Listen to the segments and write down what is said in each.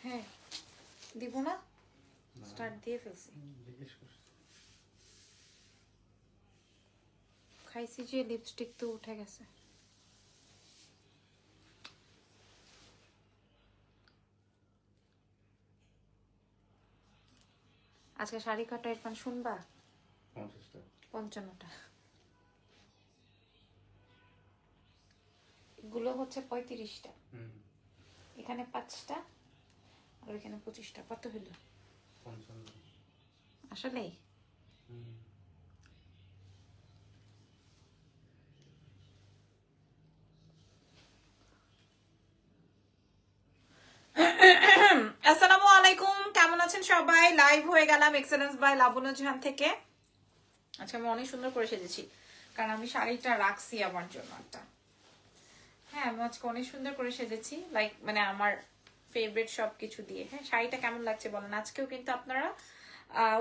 হ্যাঁ দিব না, স্টার্ট দিয়ে ফেলছি। খাইছি যে লিপস্টিক তো উঠে গেছে। আজকে শাড়ি কাটা এরফান শুনবা? 55টা। এগুলো হচ্ছে 35টা, এখানে 5টা আর এখানে 25টা। কত হইল? 55। আসলেই আসসালামু আলাইকুম, কেমন আছেন সবাই? লাইভ হয়ে গেলাম এক্সেলেন্স বাই লাবণ্য জাহান থেকে। আচ্ছা, আমি অনেক সুন্দর করে সেজেছি কারণ আমি শাড়িটা রাখছি আমার জন্য একটা। হ্যাঁ, আমি আজকে অনেক সুন্দর করে সেজেছি, লাইক মানে আমার ফেভারিট সব কিছু দিয়ে। হ্যাঁ, শাড়িটা কেমন লাগছে বলেন? আজকেও কিন্তু আপনারা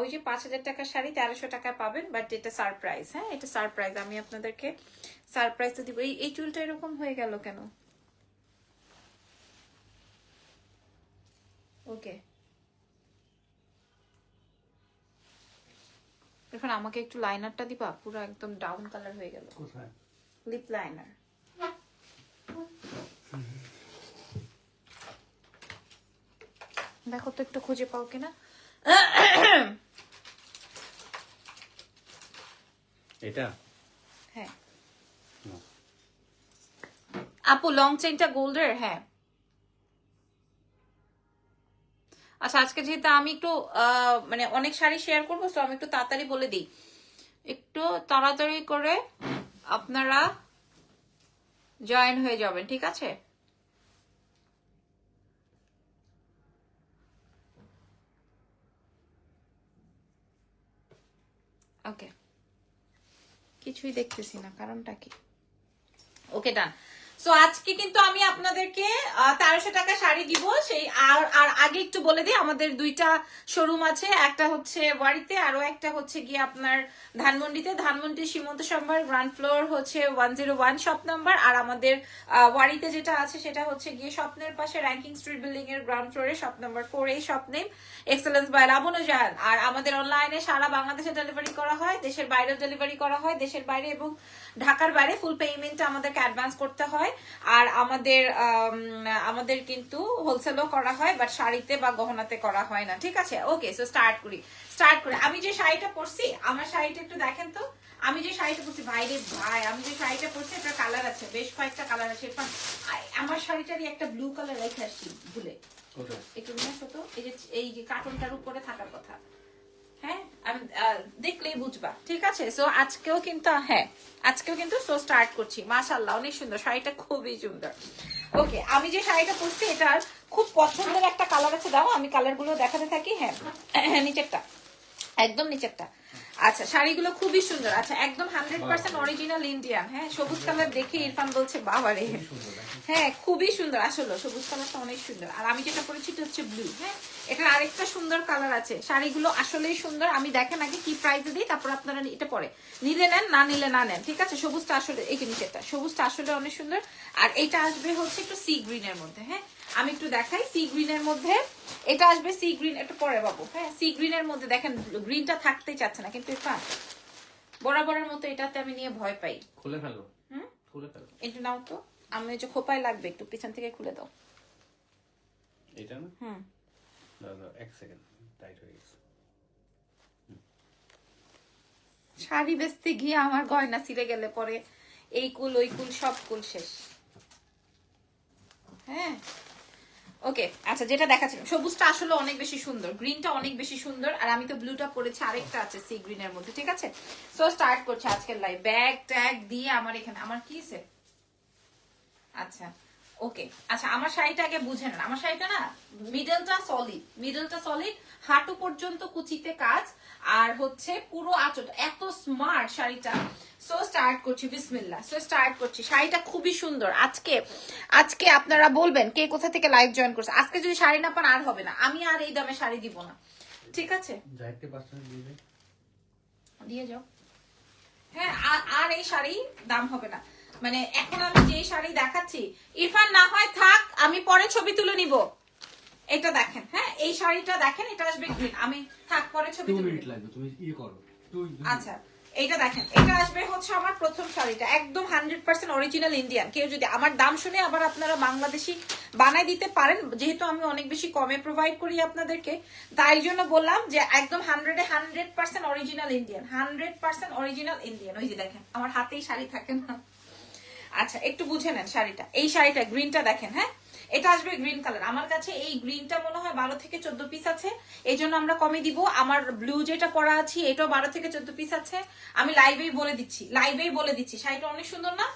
ওই যে 5000 টাকার শাড়ি 1300 টাকায় পাবেন, বাট এটা সারপ্রাইজ। হ্যাঁ, এটা সারপ্রাইজ, আমি আপনাদেরকে সারপ্রাইজ তো দিব। এই চুলটা এরকম হয়ে গেল কেন? ওকে, এখন আমাকে একটু লাইনারটা দিবা, পুরো একদম ডাউন কালার হয়ে গেল। লিপ লাইনার দেখো তো একটু খুঁজে পাও কিনা। এটা হ্যাঁ আপু, লং চেইনটা গোল্ডের। হ্যাঁ আচ্ছা, আজকে যেহেতু আমি একটু মানে অনেক শাড়ি শেয়ার করবো, তো আমি একটু তাড়াতাড়ি বলে দিই, একটু তাড়াতাড়ি করে আপনারা জয়েন হয়ে যাবেন, ঠিক আছে? ওকে, কিছুই দেখতেছি না, কারণটা কি? ওকে, ডান। সো আজকে কিন্তু আমি আপনাদেরকে 1300 টাকা শাড়ি দিব। সেই আর আগে একটু বলে দিই, আমাদের দুইটা শোরুম আছে, একটা হচ্ছে ওয়ারিতে, আরো একটা হচ্ছে গিয়ে আপনার ধানমন্ডিতে। ধানমন্ডি সীমন্ত সম্ভার গ্রাউন্ড ফ্লোর হচ্ছে 101 শপ নাম্বার, আর আমাদের ওয়ারিতে যেটা আছে সেটা হচ্ছে গিয়ে স্বপ্নের পাশে র্যাঙ্কিং স্ট্রিট বিল্ডিং এর গ্রাউন্ড ফ্লোরে শপ নাম্বার 4, এই শপ নেম এক্সেলেন্স বাই লাবণ্য জাহান। আর আমাদের অনলাইনে সারা বাংলাদেশে ডেলিভারি করা হয়, দেশের বাইরেও ডেলিভারি করা হয়। দেশের বাইরে এবং ঢাকার বাইরে ফুল পেমেন্ট আমাদেরকে অ্যাডভান্স করতে হয়। আর আমাদের কিন্তু হোলসেলও করা হয়, বাট শাড়িতে বা গহনাতে করা হয় না, ঠিক আছে? ওকে, সো স্টার্ট করি। আমি যে শাড়িটা পরছি, আমার শাড়িটা একটু দেখেন তো। আমি যে শাড়িটা পরছি, ভাইরে ভাই, আমি যে শাড়িটা পরছি এটা কালার আছে, বেশ কয়েকটা কালার আছে। আমার শাড়িটারই একটা ব্লু কালার রেখে আসছি ভুলে, একটু নিয়ে আসো তো। এই যে কার্টুনটার উপরে থাকার কথা। হ্যাঁ, আমি দেখলেই বুঝবা, ঠিক আছে? সো আজকেও কিন্তু সো স্টার্ট করছি। মাশাআল্লাহ, অনেক সুন্দর শাড়িটা, খুবই সুন্দর। ওকে, আমি যে শাড়িটা পরছি এটার খুব পছন্দের একটা কালার আছে, দাও আমি কালার গুলো দেখাতে থাকি। হ্যাঁ, নিচেরটা, একদম নিচেরটা। আচ্ছা, শাড়িগুলো খুবই সুন্দর। আচ্ছা, একদম 100% অরিজিনাল ইন্ডিয়ান। হ্যাঁ, সবুজ কালার দেখে ইরফান বলছে বাবারে। হ্যাঁ, খুবই সুন্দর, আসলে সবুজ কালারটা অনেক সুন্দর। আর আমি যেটা পরেছি এটা হচ্ছে ব্লু। হ্যাঁ, এটার আরেকটা সুন্দর কালার আছে। শাড়িগুলো আসলেই সুন্দর। আমি দেখেন আগে কি প্রাইসে দিই, তারপর আপনারা এটা পরে নিলে নেন, না নিলে না নেন, ঠিক আছে? সবুজটা আসলে এই নিচেরটা, সবুজটা আসলে অনেক সুন্দর। আর এটা আসবে হচ্ছে একটু সি গ্রিনের মধ্যে। হ্যাঁ, আমি একটু দেখাই, সি গ্রিনের মধ্যে এটা আসবে। সি গ্রিন একটু পরে বাবু। হ্যাঁ, সি গ্রিনের মধ্যে দেখেন গ্রিনটা থাকতেই চাচ্ছে না, কিন্তু এটা বরাবরের মতো এটাতে আমি নিয়ে ভয় পাই। খুলে ফেলো। খুলে ফেলো, একটু নাও তো। আমি যে খোপায় লাগবে, একটু পিছন থেকে খুলে দাও। এটা না? দাদা এক সেকেন্ড, টাইট হয়ে গেছে। শাড়ি বেচতে গিয়ে আমার গয়না ছিঁড়ে গেলে পরে এই কুল ওই কুল সব কুল শেষ। হ্যাঁ, ওকে। আচ্ছা, যেটা দেখাচ্ছিলাম, সবুজটা আসলে অনেক বেশি সুন্দর, গ্রিনটা অনেক বেশি সুন্দর। আর আমি তো ব্লুটা পরেছি, আরেকটা আছে সি গ্রিনের মধ্যে, ঠিক আছে? সো স্টার্ট করছে আজকের লাইভ। ব্যাগ ট্যাগ দিয়ে আমার এখানে আমার কি আছে। আচ্ছা, ওকে। আচ্ছা, আমার শাড়িটা আগে বুঝে নেন। আমার শাড়িটা না মিডলটা সলিড, হাঁটু পর্যন্ত কুচিতে কাজ, আর হচ্ছে পুরো আঁচল এত স্মার্ট শাড়িটা। সো স্টার্ট করছি, বিসমিল্লাহ। সো স্টার্ট করছি। শাড়িটা খুবই সুন্দর। আজকে আপনারা বলবেন কে কোথা থেকে লাইভ জয়েন করছে। আজকে যদি শাড়ি না পান আর হবে না, আমি আর এই দামে শাড়ি দিব না, ঠিক আছে? দিয়ে যাও। হ্যাঁ, আর এই শাড়ি দাম হবে না। মানে এখন আমি যে শাড়ি দেখাচ্ছি, ইরফান না হয় থাক, আমি পরে ছবি তুলে নিব। এটা দেখেন, হ্যাঁ এই শাড়িটা দেখেন, এটা আসবে গ্রিন। আমি থাক পরে ছবি 2 তুলবো। মিনিট লাগবে, তুমি ইয়ে করো। আচ্ছা এটা দেখেন, এটা আসবে হচ্ছে আমার প্রথম শাড়িটা, একদম 100% অরিজিনাল ইন্ডিয়ান। কেউ যদি আমার দাম শুনে আবার আপনারা বাংলাদেশি বানাই দিতে পারেন, যেহেতু আমি অনেক বেশি কমে প্রোভাইড করি আপনাদেরকে, তাই জন্য বললাম যে একদম 100% অরিজিনাল ইন্ডিয়ান, 100% অরিজিনাল ইন্ডিয়ান। ওই যে দেখেন আমার হাতেই শাড়ি থাকে না। আচ্ছা একটু বুঝে নেন শাড়িটা, এই শাড়িটা গ্রিনটা দেখেন, হ্যাঁ এটা আসবে গ্রিন কালার। আমার কাছে এই গ্রিনটা মনে হয় 12 থেকে 14 পিস আছে, এই জন্য আমরা কমে দিব। আমার ব্লু যেটা পরা আছে এটাও 12 থেকে 14 পিস আছে। আমি লাইভেই বলে দিচ্ছি, শাড়িটা অনেক সুন্দর না?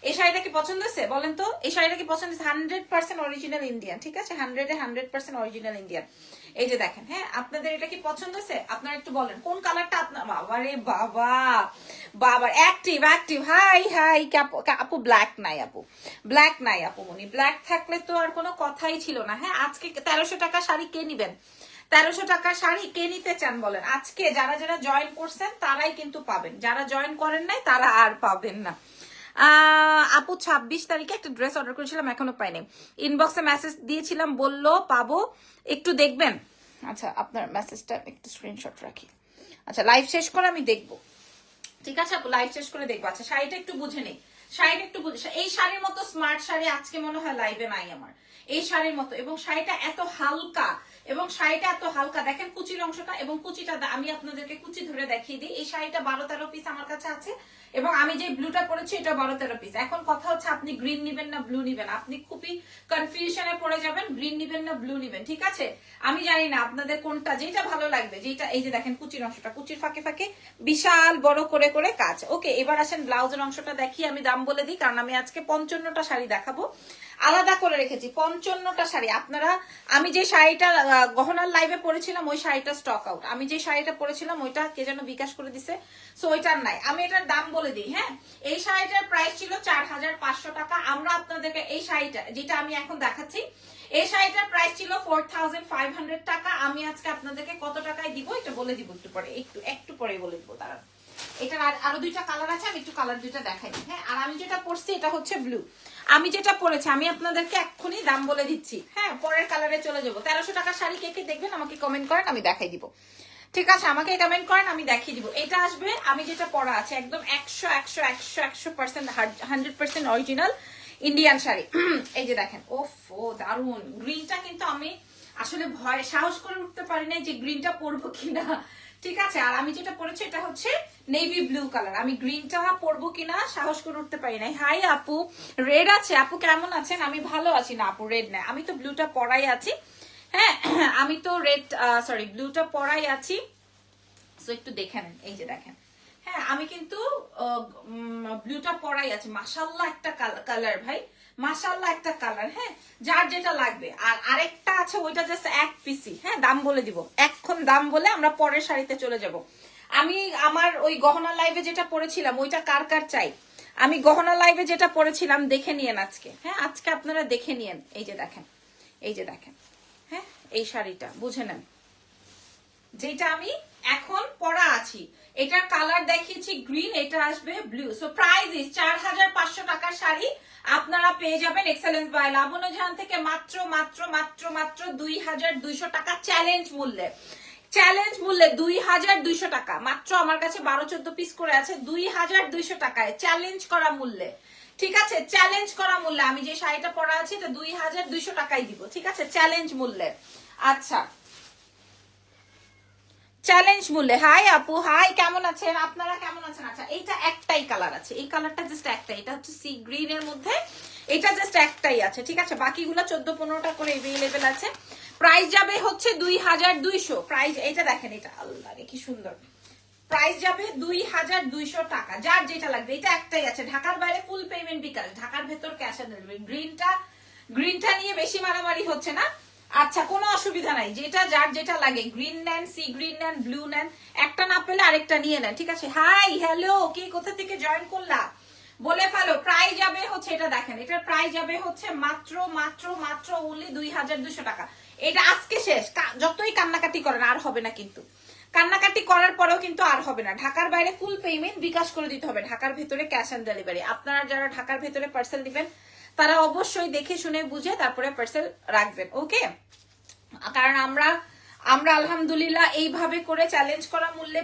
এই শাড়িটা কি পছন্দ হয়েছে বলেন তো? এই শাড়িটা কি পছন্দ হয়েছে? 100% অরিজিনাল ইন্ডিয়ান, ঠিক আছে, 100% অরিজিনাল ইন্ডিয়ান। এই যে দেখেন, হ্যাঁ আপনাদের এটা কি পছন্দ হয়েছে? আপনারা একটু বলেন কোন কালারটা আপনার। বাবা রে বাবা, বাবা অ্যাক্টিভ। হাই আপু ব্ল্যাক নাই, ব্ল্যাক নাই আপু মনি, ব্ল্যাক থাকলে তো আর কোনো কথাই ছিল না। হ্যাঁ আজকে 1300 টাকা শাড়ি কে নিবেন? 1300 টাকা শাড়ি কে নিতে চান বলেন? আজকে যারা যারা জয়েন করছেন তারাই কিন্তু পাবেন, যারা জয়েন করেন নাই তারা আর পাবেন না। আপু 26 তারিখে একটা ড্রেস অর্ডার করেছিলাম, এখনো পাইনি। ইনবক্সে মেসেজ দিয়েছিলাম, বললো পাবো, একটু দেখবেন। আচ্ছা আপনার মেসেজটা একটু স্ক্রিনশট রাখি। আচ্ছা লাইভ শেষ করে আমি দেখবো, ঠিক আছে আপু লাইভ শেষ করে দেখবো। আচ্ছা শাড়িটা একটু বুঝে নেই, শাড়িটা একটু বুঝে। এই শাড়ির মতো স্মার্ট শাড়ি আজকে মনে হয় লাইভে নাই আমার, এই শাড়ির মতো। এবং শাড়িটা এত হালকা, দেখেন কুচির অংশটা, এবং কুচিটা আমি আপনাদেরকে কুচি ধরে দেখিয়ে দিই। এই শাড়িটা 12-13 পিস আমার কাছে আছে, এবং আমি যে ব্লুটা পরেছি এটা 12-13 পিস। এখন কথা হচ্ছে আপনি গ্রিন নিবেন না ব্লু নিবেন, আপনি খুবই কনফিউশনে পড়ে যাবেন, গ্রিন নিবেন না ব্লু নিবেন, ঠিক আছে? আমি জানি না আপনাদের কোনটা যেটা ভালো লাগবে, যেটা। এই যে দেখেন কুচির অংশটা, কুচির ফাঁকে ফাঁকে বিশাল বড় করে করে কাজ। ওকে এবার আসেন ব্লাউজের অংশটা দেখি, আমি দাম বলে দিই, কারণ আমি আজকে 55টা শাড়ি দেখাবো, আলাদা করে রেখেছি 55টা শাড়ি। আপনারা, আমি যে শাড়িটা গহনার লাইভে পরেছিলাম ওই শাড়িটা স্টক আউট, আমি যে শাড়িটা পরেছিলাম ওইটা কে যেন বিকাশ করে দিছে, সো ওইটার নাই। আমি এটার দাম বলে দিই, হ্যাঁ এই শাড়িটার প্রাইস ছিল 4500 টাকা। আমরা আপনাদেরকে এই শাড়িটা যেটা আমি এখন দেখাচ্ছি, এই শাড়িটার প্রাইস ছিল 4500 টাকা। আমি আজকে আপনাদেরকে কত টাকায় দিব এটা বলে দিব একটু পরে, একটু পরে বলে দিব। দাঁড়ান, এটার আরো দুইটা কালার আছে, আমি একটু কালার দুইটা দেখাই দিই। হ্যাঁ আর আমি যেটা পরছি এটা হচ্ছে ব্লু, আমি যেটা পরেছি আমি আপনাদেরকে এক্ষুনি দাম বলে দিচ্ছি। হ্যাঁ পরের কালারে চলে যাবো। 1300 টাকার শাড়ি কে কে দেখবেন আমাকে কমেন্ট করেন, আমি দেখাই দিব, ঠিক আছে? আমাকে কমেন্ট করেন, আমি দেখিয়ে দিব। এটা আসবে আমি যেটা পরা আছে একদম 100% অরিজিনাল ইন্ডিয়ান শাড়ি। এই যে দেখেন, ওফ ও দারুন। গ্রিনটা কিন্তু আমি আসলে ভয় সাহস করে উঠতে পারি না যে গ্রিনটা পরবো কিনা, ঠিক আছে? আর আমি যেটা পরেছি এটা হচ্ছে নেভি ব্লু কালার, আমি গ্রিনটা পরবো কিনা সাহস করে উঠতে পারি না। হাই আপু, রেড আছে আপু, কেমন আছেন? আমি ভালো আছি না আপু, রেড না, আমি তো ব্লুটা পরাই আছি। হ্যাঁ আমি তো ব্লুটা পরাই আছি, সো একটু দেখে নেন। এই যে দেখেন, হ্যাঁ আমি কিন্তু ব্লুটা পরাই আছে। মাশাআল্লাহ একটা কালার ভাই, মাশাআল্লাহ একটা কালার। হ্যাঁ যার যেটা লাগবে। আর আরেকটা আছে ওইটা জাস্ট এক পিসি। হ্যাঁ দাম বলে দিব এখন, দাম বলে আমরা পরের শাড়িতে চলে যাব। আমি আমার ওই গহনা লাইভে যেটা পরেছিলাম ওইটা কার কার চাই, আমি গহনা লাইভে যেটা পরেছিলাম দেখে নিয়েন আজকে। হ্যাঁ আজকে আপনারা দেখে নিয়েন। এই যে দেখেন, এই যে দেখেন, হ্যাঁ এই শাড়িটা বুঝে নেন যেটা আমি এখন পরা আছি। এটার কালার দেখিয়েছি গ্রিন, এটা আসবে ব্লু। সো প্রাইস ইজ 4500 টাকার শাড়ি আপনারা পেয়ে যাবেন এক্সেলেন্স বাই লাবণ্য জাহান থেকে মাত্র মাত্র মাত্র মাত্র 2200 টাকা চ্যালেঞ্জ মূল্যে। 2200 টাকা মাত্র। আমার কাছে 12-14 পিস করে আছে, 2200 টাকায় চ্যালেঞ্জ করা মূল্যে, ঠিক আছে? চ্যালেঞ্জ করা মূল্যে আমি যে শাড়িটা পরা আছে এটা 2200 টাকায় দিব, ঠিক আছে? চ্যালেঞ্জ মূল্যে। আচ্ছা চ্যালেঞ্জ মূল্যে। হাই আপু, হাই কেমন আছেন আপনারা, কেমন আছেন? আচ্ছা এইটা একটাই কালার আছে, এই কালারটা জাস্ট একটাই, এটা হচ্ছে সি গ্রিন এর মধ্যে, এটা জাস্ট একটাই আছে, ঠিক আছে? বাকিগুলো 14-15টা করে এভেলেবেল আছে। প্রাইস যাবে হচ্ছে 2200। প্রাইস এটা দেখেন, এটা আল্লাহ রে কি সুন্দর। প্রাইস যাবে 2200 টাকা, যার যেটা লাগবে। এটা একটাই আছে, ঢাকার বাইরে ফুল পেমেন্ট বিকাশ, ঢাকার ভেতর ক্যাশ অন ডেলিভারি। গ্রিনটা নিয়ে বেশি মারামারি হচ্ছে না। আচ্ছা কোনো অসুবিধা নাই, যেটা যার যেটা লাগে, গ্রিন নেন, সি গ্রিন নেন, ব্লু নেন, একটা না পেলে আরেকটা নিয়ে নেন, ঠিক আছে? হাই হ্যালো, কে কোথা থেকে জয়েন করলা বলে ফেলো। প্রাইস যাবে হচ্ছে, এটা দেখেন, এটার প্রাইস যাবে হচ্ছে মাত্র মাত্র মাত্র ওনলি 2200 টাকা। এটা আজকে শেষ, যতই কান্নাকাটি করেন আর হবে না, কিন্তু কান্নাকাটি করার পরেও কিন্তু আর হবে না। ঢাকার বাইরে ফুল পেমেন্ট বিকাশ করে দিতে হবে, ঢাকার ভেতরে ক্যাশ অন ডেলিভারি। আপনারা যারা ঢাকার ভেতরে পার্সেল দিবেন তারা অবশ্যই দেখে শুনে বুঝে তারপরে পার্সেল রাখবেন, ওকে? কারণ আমরা আলহামদুলিল্লাহ এইভাবে করে চ্যালেঞ্জ করা মূল্যে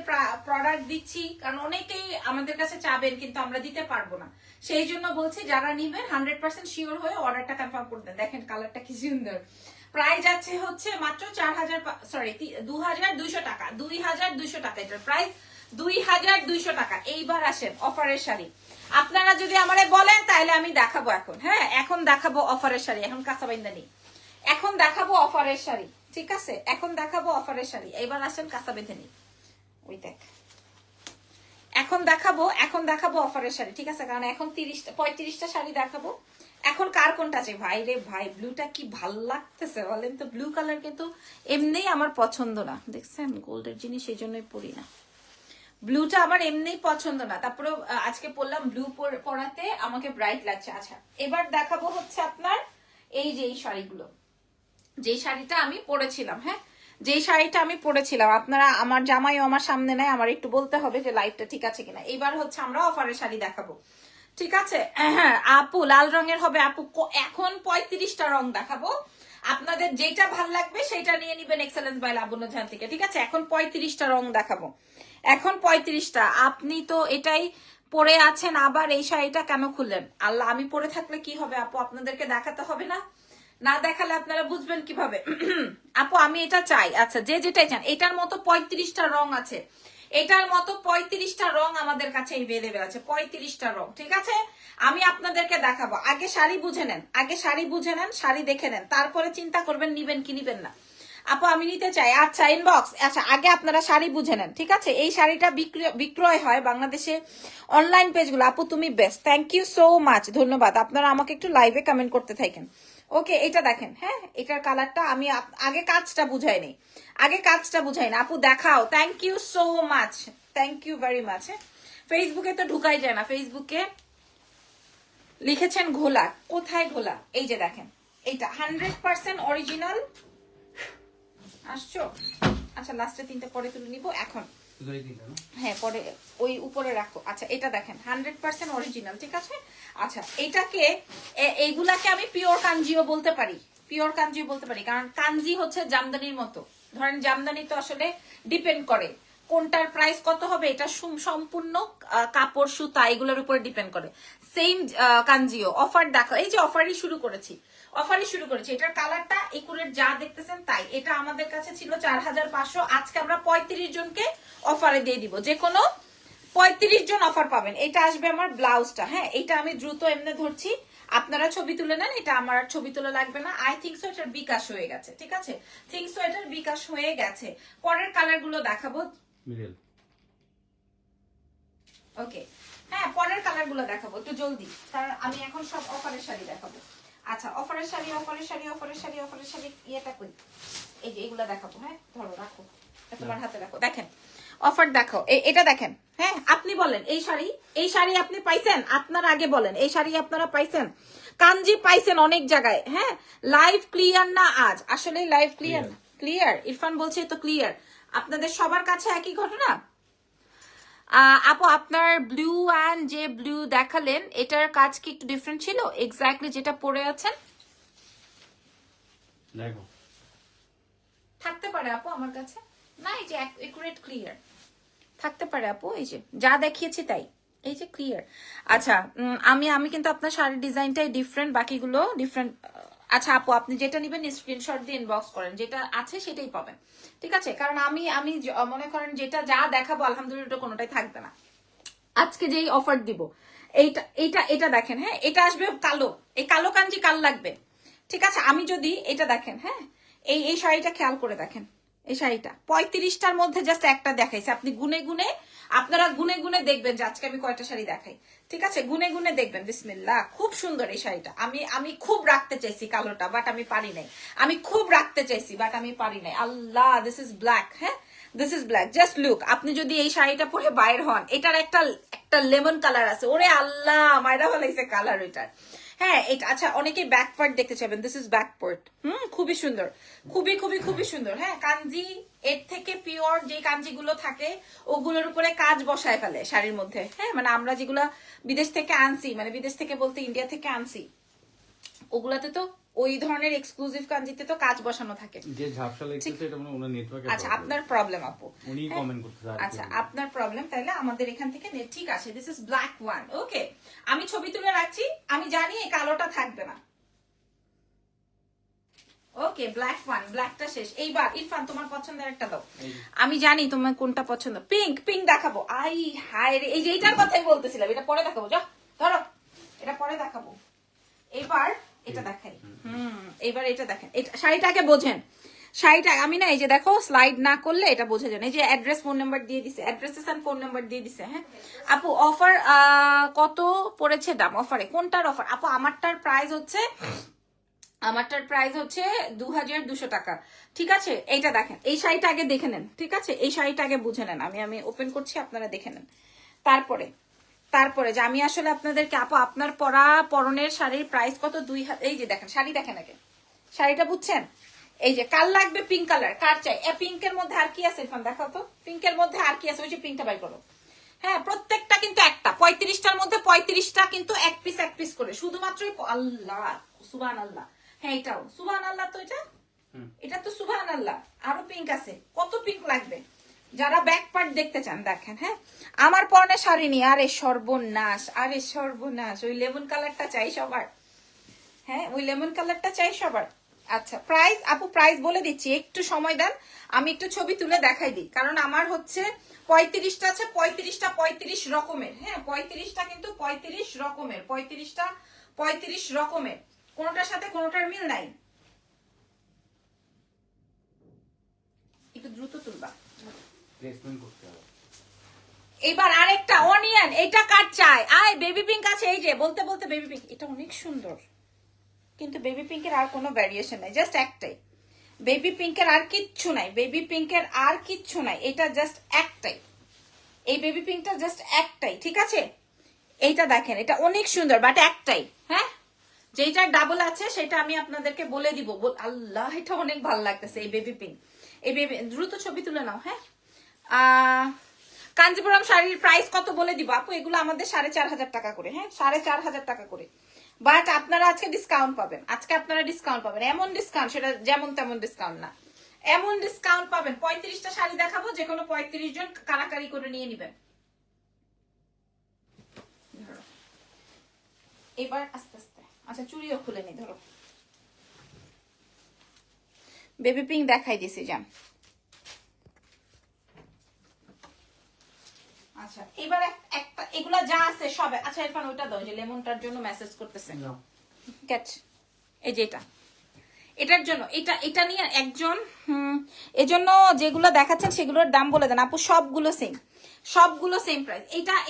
প্রোডাক্ট দিচ্ছি, কারণ অনেকেই আমাদের কাছে চাবেন কিন্তু আমরা দিতে পারবো না। সেই জন্য বলছি যারা নিবেন 100% শিওর হয়ে অর্ডারটা কনফার্ম করে দেন। দেখেন কালারটা কি সুন্দর। প্রাইস আছে হচ্ছে মাত্র 2200 টাকা, 2200 টাকা। এটার প্রাইস 2200 টাকা। এইবার আসেন অফারের শাড়ি। আপনারা যদি আমারে বলেন তাহলে আমি দেখাবো এখন। হ্যাঁ, এখন দেখাবো অফারের শাড়ি। এখন কাঁচাবাইন্দানি, এখন দেখাবো অফারের শাড়ি, ঠিক আছে? এখন দেখাবো অফারের শাড়ি। এইবার আসেন কাঁচা বেঁধে নি, ওই দেখ। এখন দেখাবো অফারের শাড়ি, ঠিক আছে? কারণ এখন 35টা শাড়ি দেখাবো। এখন কার কোনটা আছে? ভাই রে ভাই, ব্লুটা কি ভাল লাগতেছে বলেন তো। ব্লু কালার কিন্তু এমনিই আমার পছন্দ না, দেখছেন গোল্ডের জিনিস এই জন্যই পরি না। ব্লুটা আমার এমনিই পছন্দ না, তারপরে আজকে পরলাম ব্লু পরাতে আমাকে ব্রাইট লাগছে। আচ্ছা, এবার দেখাবো হচ্ছে আপনার এই যে এই শাড়িগুলো, যেই শাড়িটা আমি পরেছিলাম। হ্যাঁ, যেই শাড়িটা আমি পরেছিলাম। আপনারা, আমার জামাইও আমার সামনে নেয়, আমার একটু বলতে হবে যে লাইটটা ঠিক আছে কিনা। এইবার হচ্ছে আমরা অফারের শাড়ি দেখাবো, ঠিক আছে? আপু লাল রঙের হবে আপু। এখন 35টা রং দেখাবো, আপনাদের যেটা ভাল লাগবে সেটা নিয়ে নিবেন এক্সেলেন্স বাই লাবণ্য ঝান থেকে, ঠিক আছে? এখন 35টা রং দেখাবো, এখন 35টা। আপনি তো এটাই পরে আছেন, আবার এই শাড়িটা কেন খুললেন? আল্লাহ, আমি পরে থাকলে কি হবে আপু? আপনাদেরকে দেখাতে হবে না? না দেখালে আপনারা বুঝবেন কিভাবে? আপু আমি এটা চাই। আচ্ছা, যে যেটাই চান। এটার মতো 35টা রং আছে, এটার মতো 35টা রং আমাদের কাছে এভেলেবেল আছে, 35টা রং, ঠিক আছে? আমি আপনাদেরকে দেখাবো। আগে শাড়ি বুঝে নেন, শাড়ি দেখে নেন, তারপরে চিন্তা করবেন নিবেন কি নিবেন না। আপু আমি নিতে চাই। আচ্ছা, ইনবক্স। আচ্ছা, আগে আপনারা শাড়ি বুঝে নেন, ঠিক আছে? এই শাড়িটা বিক্রয় হয় বাংলাদেশে অনলাইন পেজগুলো। আপু তুমি best, thank you so much, ধন্যবাদ। আপনারা আমাকে একটু লাইভে কমেন্ট করতে থাকেন। ওকে, এটা দেখেন। হ্যাঁ, এটার কালারটা আমি আগে কাজটা বুঝাই নি, আপু দেখাও। Thank you so much, thank you very much. ফেসবুকে তো ঢুকাই যায় না। ফেসবুকে লিখেছেন ঘোলা, কোথায় ঘোলা? এই যে দেখেন, এইটা 100% অরিজিনাল। আসছো? আচ্ছা, লাস্টে 3টা পরে তুলে নিব এখন। হ্যাঁ, পরে ওই উপরে রাখো। আচ্ছা, এটা দেখেন 100% অরিজিনাল, ঠিক আছে? আচ্ছা, এটাকে এইগুলাকে আমি পিওর কাঞ্জিও বলতে পারি, কারণ কাঞ্জি হচ্ছে জামদানির মতো। ধরেন জামদানি তো আসলে ডিপেন্ড করে কোনটার প্রাইস কত হবে, এটা সম্পূর্ণ কাপড়, সুতা, এগুলোর উপরে ডিপেন্ড করে। সেম কাঞ্জিও। অফার দেখো, এই যে অফারই শুরু করেছি। এটার কালারটা একুরেট যা দেখতেছেন তাই। এটা আমাদের কাছে ছিল 4500, আজকে আমরা 35 জনকে অফারে দিয়ে দিব। যে কোনো 35 জন অফার পাবেন। এটা আসবে আমার ব্লাউজটা। হ্যাঁ, এটা আমি দ্রুত এমনি ধরছি, আপনারা ছবি তুলে নেন। এটা আমার আর ছবি তোলা লাগবে না। আই থিঙ্ক সো এটার বিকাশ হয়ে গেছে, ঠিক আছে? পরের কালার গুলো দেখাবো। ওকে, হ্যাঁ, পরের কালার গুলো দেখাবো একটু জলদি, কারণ আমি এখন সব অফারের শাড়ি দেখাবো। আচ্ছা, অফারের শাড়ি ইয়েটা কই? এই যে এগুলা দেখাবো। হ্যাঁ, ধরো, রাখো, তোমার হাতে রাখো। দেখেন অফার দেখো, এটা দেখেন। হ্যাঁ, আপনি বলেন এই শাড়ি আপনি পাইছেন? আপনারা আগে বলেন, এই শাড়ি আপনারা পাইছেন? কাঞ্জি পাইছেন অনেক জায়গায়। হ্যাঁ, লাইভ ক্লিয়ার না আজ? আসলে লাইভ ক্লিয়ার। ইরফান বলছে তো ক্লিয়ার। আপনাদের সবার কাছে একই ঘটনা? আপু আপনার ব্লু অ্যান্ড যে ব্লু দেখালেন, এটার কাজ কি একটু ডিফারেন্ট ছিল? এক্স্যাক্টলি যেটা পরে আছেন দেখো, থাকতে পারে আপু আমার কাছে না, এই যে একুরেট ক্লিয়ার থাকতে পারে আপু। এই যে যা দেখিয়েছি তাই, এই যে ক্লিয়ার। আচ্ছা, আমি কিন্তু আপনার শাড়ির ডিজাইনটাই ডিফারেন্ট, বাকিগুলো ডিফারেন্ট। আচ্ছা আপু, আপনি যেটা নিবেন স্ক্রিনশট দিয়ে ইনবক্স করেন, যেটা আছে সেটাই পাবেন, ঠিক আছে? কারণ আমি মনে করেন যেটা যা দেখাবো আলহামদুলিল্লাহ কোনোটাই থাকবে না। আজকে যেই অফার দিব, এটা দেখেন। হ্যাঁ, এটা আসবে কালো, এই কালো কাঞ্জি কাল লাগবে, ঠিক আছে? আমি যদি এটা দেখেন, হ্যাঁ, এই শাড়িটা খেয়াল করে দেখেন। এই শাড়িটা 35টার মধ্যে জাস্ট একটা দেখাইছে। আপনি আপনারা গুনে গুনে দেখবেন যে আজকে আমি কয়টা শাড়ি দেখাই, ঠিক আছে? গুনে গুনে দেখবেন। বিসমিল্লাহ, খুব সুন্দর এই শাড়িটা। আমি খুব রাখতে চাইছি কালোটা, বাট আমি পারি নাই। আল্লাহ, দিস ইজ ব্ল্যাক। হ্যাঁ, this is black, just look. আপনি যদি এই শাড়িটা পরে বাইর হন, এটার একটা লেমন কালার আছে। ওরে আল্লাহ, মাইরা হলাইছে কালার এটার। হ্যাঁ, এটা আচ্ছা, অনেকেই ব্যাক পার্ট দেখতে চাইবেন। This is back part. খুবই সুন্দর, খুবই সুন্দর। হ্যাঁ, কাঞ্জি এর থেকে পিওর যে কাঞ্জিগুলো থাকে ওগুলোর উপরে কাজ বসায় ফেলে শাড়ির মধ্যে। হ্যাঁ, মানে আমরা যেগুলা বিদেশ থেকে আনছি, মানে বিদেশ থেকে বলতে ইন্ডিয়া থেকে আনছি, ওগুলাতে তো ওই ধরনের এক্সক্লুসিভ কাঞ্জিতে তো কাজ বসানো থাকে। যে ঝাপসা লাগতেছে এটা মনে হয় ওনার নেটওয়ার্কের আচ্ছা আপনার প্রবলেম আপু, উনি কমেন্ট করতেছে আর আচ্ছা আপনার প্রবলেম, তাইলে আমাদের এখান থেকে ঠিক আছে। This is black one. Okay, আমি ছবি তুলে রাখছি, আমি জানি এই কালোটা থাকবে না। ওকে, ব্ল্যাক ওয়ান, ব্ল্যাকটা শেষ। এইবার ইরফান তোমার পছন্দের একটা দাও, আমি জানি তোমার কোনটা পছন্দ। পিঙ্ক, পিঙ্ক দেখাবো। আই হায় রে, এই যে এইটার কথাই বলতেছিলাম, এটা পরে দেখাবো। যাও ধরো, এটা পরে দেখাবো। এবার এটা দেখাই। এবার এটা দেখেন, এটা শাড়িটাকে বোঝেন। শাড়িটা আমি না এই যে দেখো স্লাইড না করলে এটা বোঝা যায় না। এই যে অ্যাড্রেস ফোন নাম্বার দিয়ে দিছে, অ্যাড্রেসেস এন্ড ফোন নাম্বার দিয়ে দিছে। হ্যাঁ আপু, অফার কত পড়েছে দাম? অফারে কোনটার অফার আপু? আমারটার প্রাইস হচ্ছে 2200 টাকা। ঠিক আছে, এইটা দেখেন, এই শাড়িটা আগে দেখে নেন। ঠিক আছে, এই শাড়িটা আগে বুঝে নেন। আমি ওপেন করছি, আপনারা দেখে নেন। তারপরে যে আমি আসলে আপনাদেরকে আপু আপনার পরনের শাড়ির প্রাইস কত? এই যে দেখেন শাড়ি দেখেন আগে, শাড়িটা বুঝছেন? এই যে কার লাগবে? Pink colour. কার চাই? পিঙ্কের মধ্যে আর কি আছে ইরফান দেখাও তো, পিঙ্কের মধ্যে আর কি আছে? ওই যে পিঙ্কটা বাই করো। হ্যাঁ, প্রত্যেকটা কিন্তু একটা 35টার মধ্যে 35টা কিন্তু এক পিস করে, শুধুমাত্র আল্লাহ সুবহানাল্লাহ। হ্যাঁ এটাও সুবহানাল্লাহ। তো এটা তো সুবহানাল্লাহ। আরো পিঙ্ক আছে, কত পিঙ্ক লাগবে? যারা ব্যাক পার্ট দেখতে চান দেখেন। হ্যাঁ, আমার পরনে শাড়ি নিয়ে আরে সর্বনাশ, আরে সর্বনাশ। ওই লেমন কালারটা চাই সবার। হ্যাঁ, ওই লেমন কালারটা চাই সবার। আচ্ছা প্রাইস আপু, প্রাইস বলে দিচ্ছি, একটু সময় দেন, আমি একটু ছবি তুলে দেখাই দিই। কারণ আমার হচ্ছে 35টা আছে, 35টা 35 রকমের। হ্যাঁ 35টা কিন্তু 35 রকমের, 35টা 35 রকমের, কোনোটার সাথে কোনোটার মিল নাই। একটু দ্রুত তুলবা। প্লেসমেন্ট করতে হবে। এবার আরেকটা অনিয়ন, এটা কার চাই? আয় বেবি পিঙ্ক আছে, এই যে বলতে বলতে বেবি পিঙ্ক, এটা অনেক সুন্দর, কিন্তু বেবি পিঙ্কের আর কোনো ভ্যারিয়েশন নাই, জাস্ট একটাই। বেবি পিঙ্কের আর কিচ্ছু নাই, বেবি পিঙ্কের আর কিচ্ছু নাই, এটা জাস্ট একটাই। এই বেবি পিঙ্কটা জাস্ট একটাই। ঠিক আছে, এইটা দেখেন, এটা অনেক সুন্দর বাট একটাই। হ্যাঁ, যেটা ডাবল আছে সেটা আমি আপনাদেরকে বলে দিব। আল্লাহ, এটা অনেক ভালো লাগতেছে এই বেবি পিঙ্ক। এই বেবি, দ্রুত ছবি তুলে নাও। হ্যাঁ, কাঞ্জিপুরম শাড়ির প্রাইস কত বলে দিব আপু? এগুলো আমাদের 4500 টাকা করে। হ্যাঁ 4500 টাকা করে, বাট আপনারা আজকে ডিসকাউন্ট পাবেন। আজকে আপনারা ডিসকাউন্ট পাবেন, এমন ডিসকাউন্ট, সেটা যেমন তেমন ডিসকাউন্ট না, এমন ডিসকাউন্ট পাবেন। 35টা শাড়ি দেখাবো, যে কোনো 35 জন কারাকারি করে নিয়ে নিবেন। এবার আস্তে আস্তে, আচ্ছা চুড়িও খুলে নি। ধরো, বেবি পিঙ্ক দেখাই দিছি যান। আচ্ছা এবার একটা, এগুলা যা আছে সবে। আচ্ছা ইরফান ওইটা দাও, যে লেমনটার জন্য মেসেজ করতেছে। ক্যাচ, এই যে এটার জন্য, এটা নিয়ে একজন এজন্য যেগুলো দেখাচ্ছেন সেগুলোর দাম বলে দেন আপু। সবগুলো সেম প্রাইস।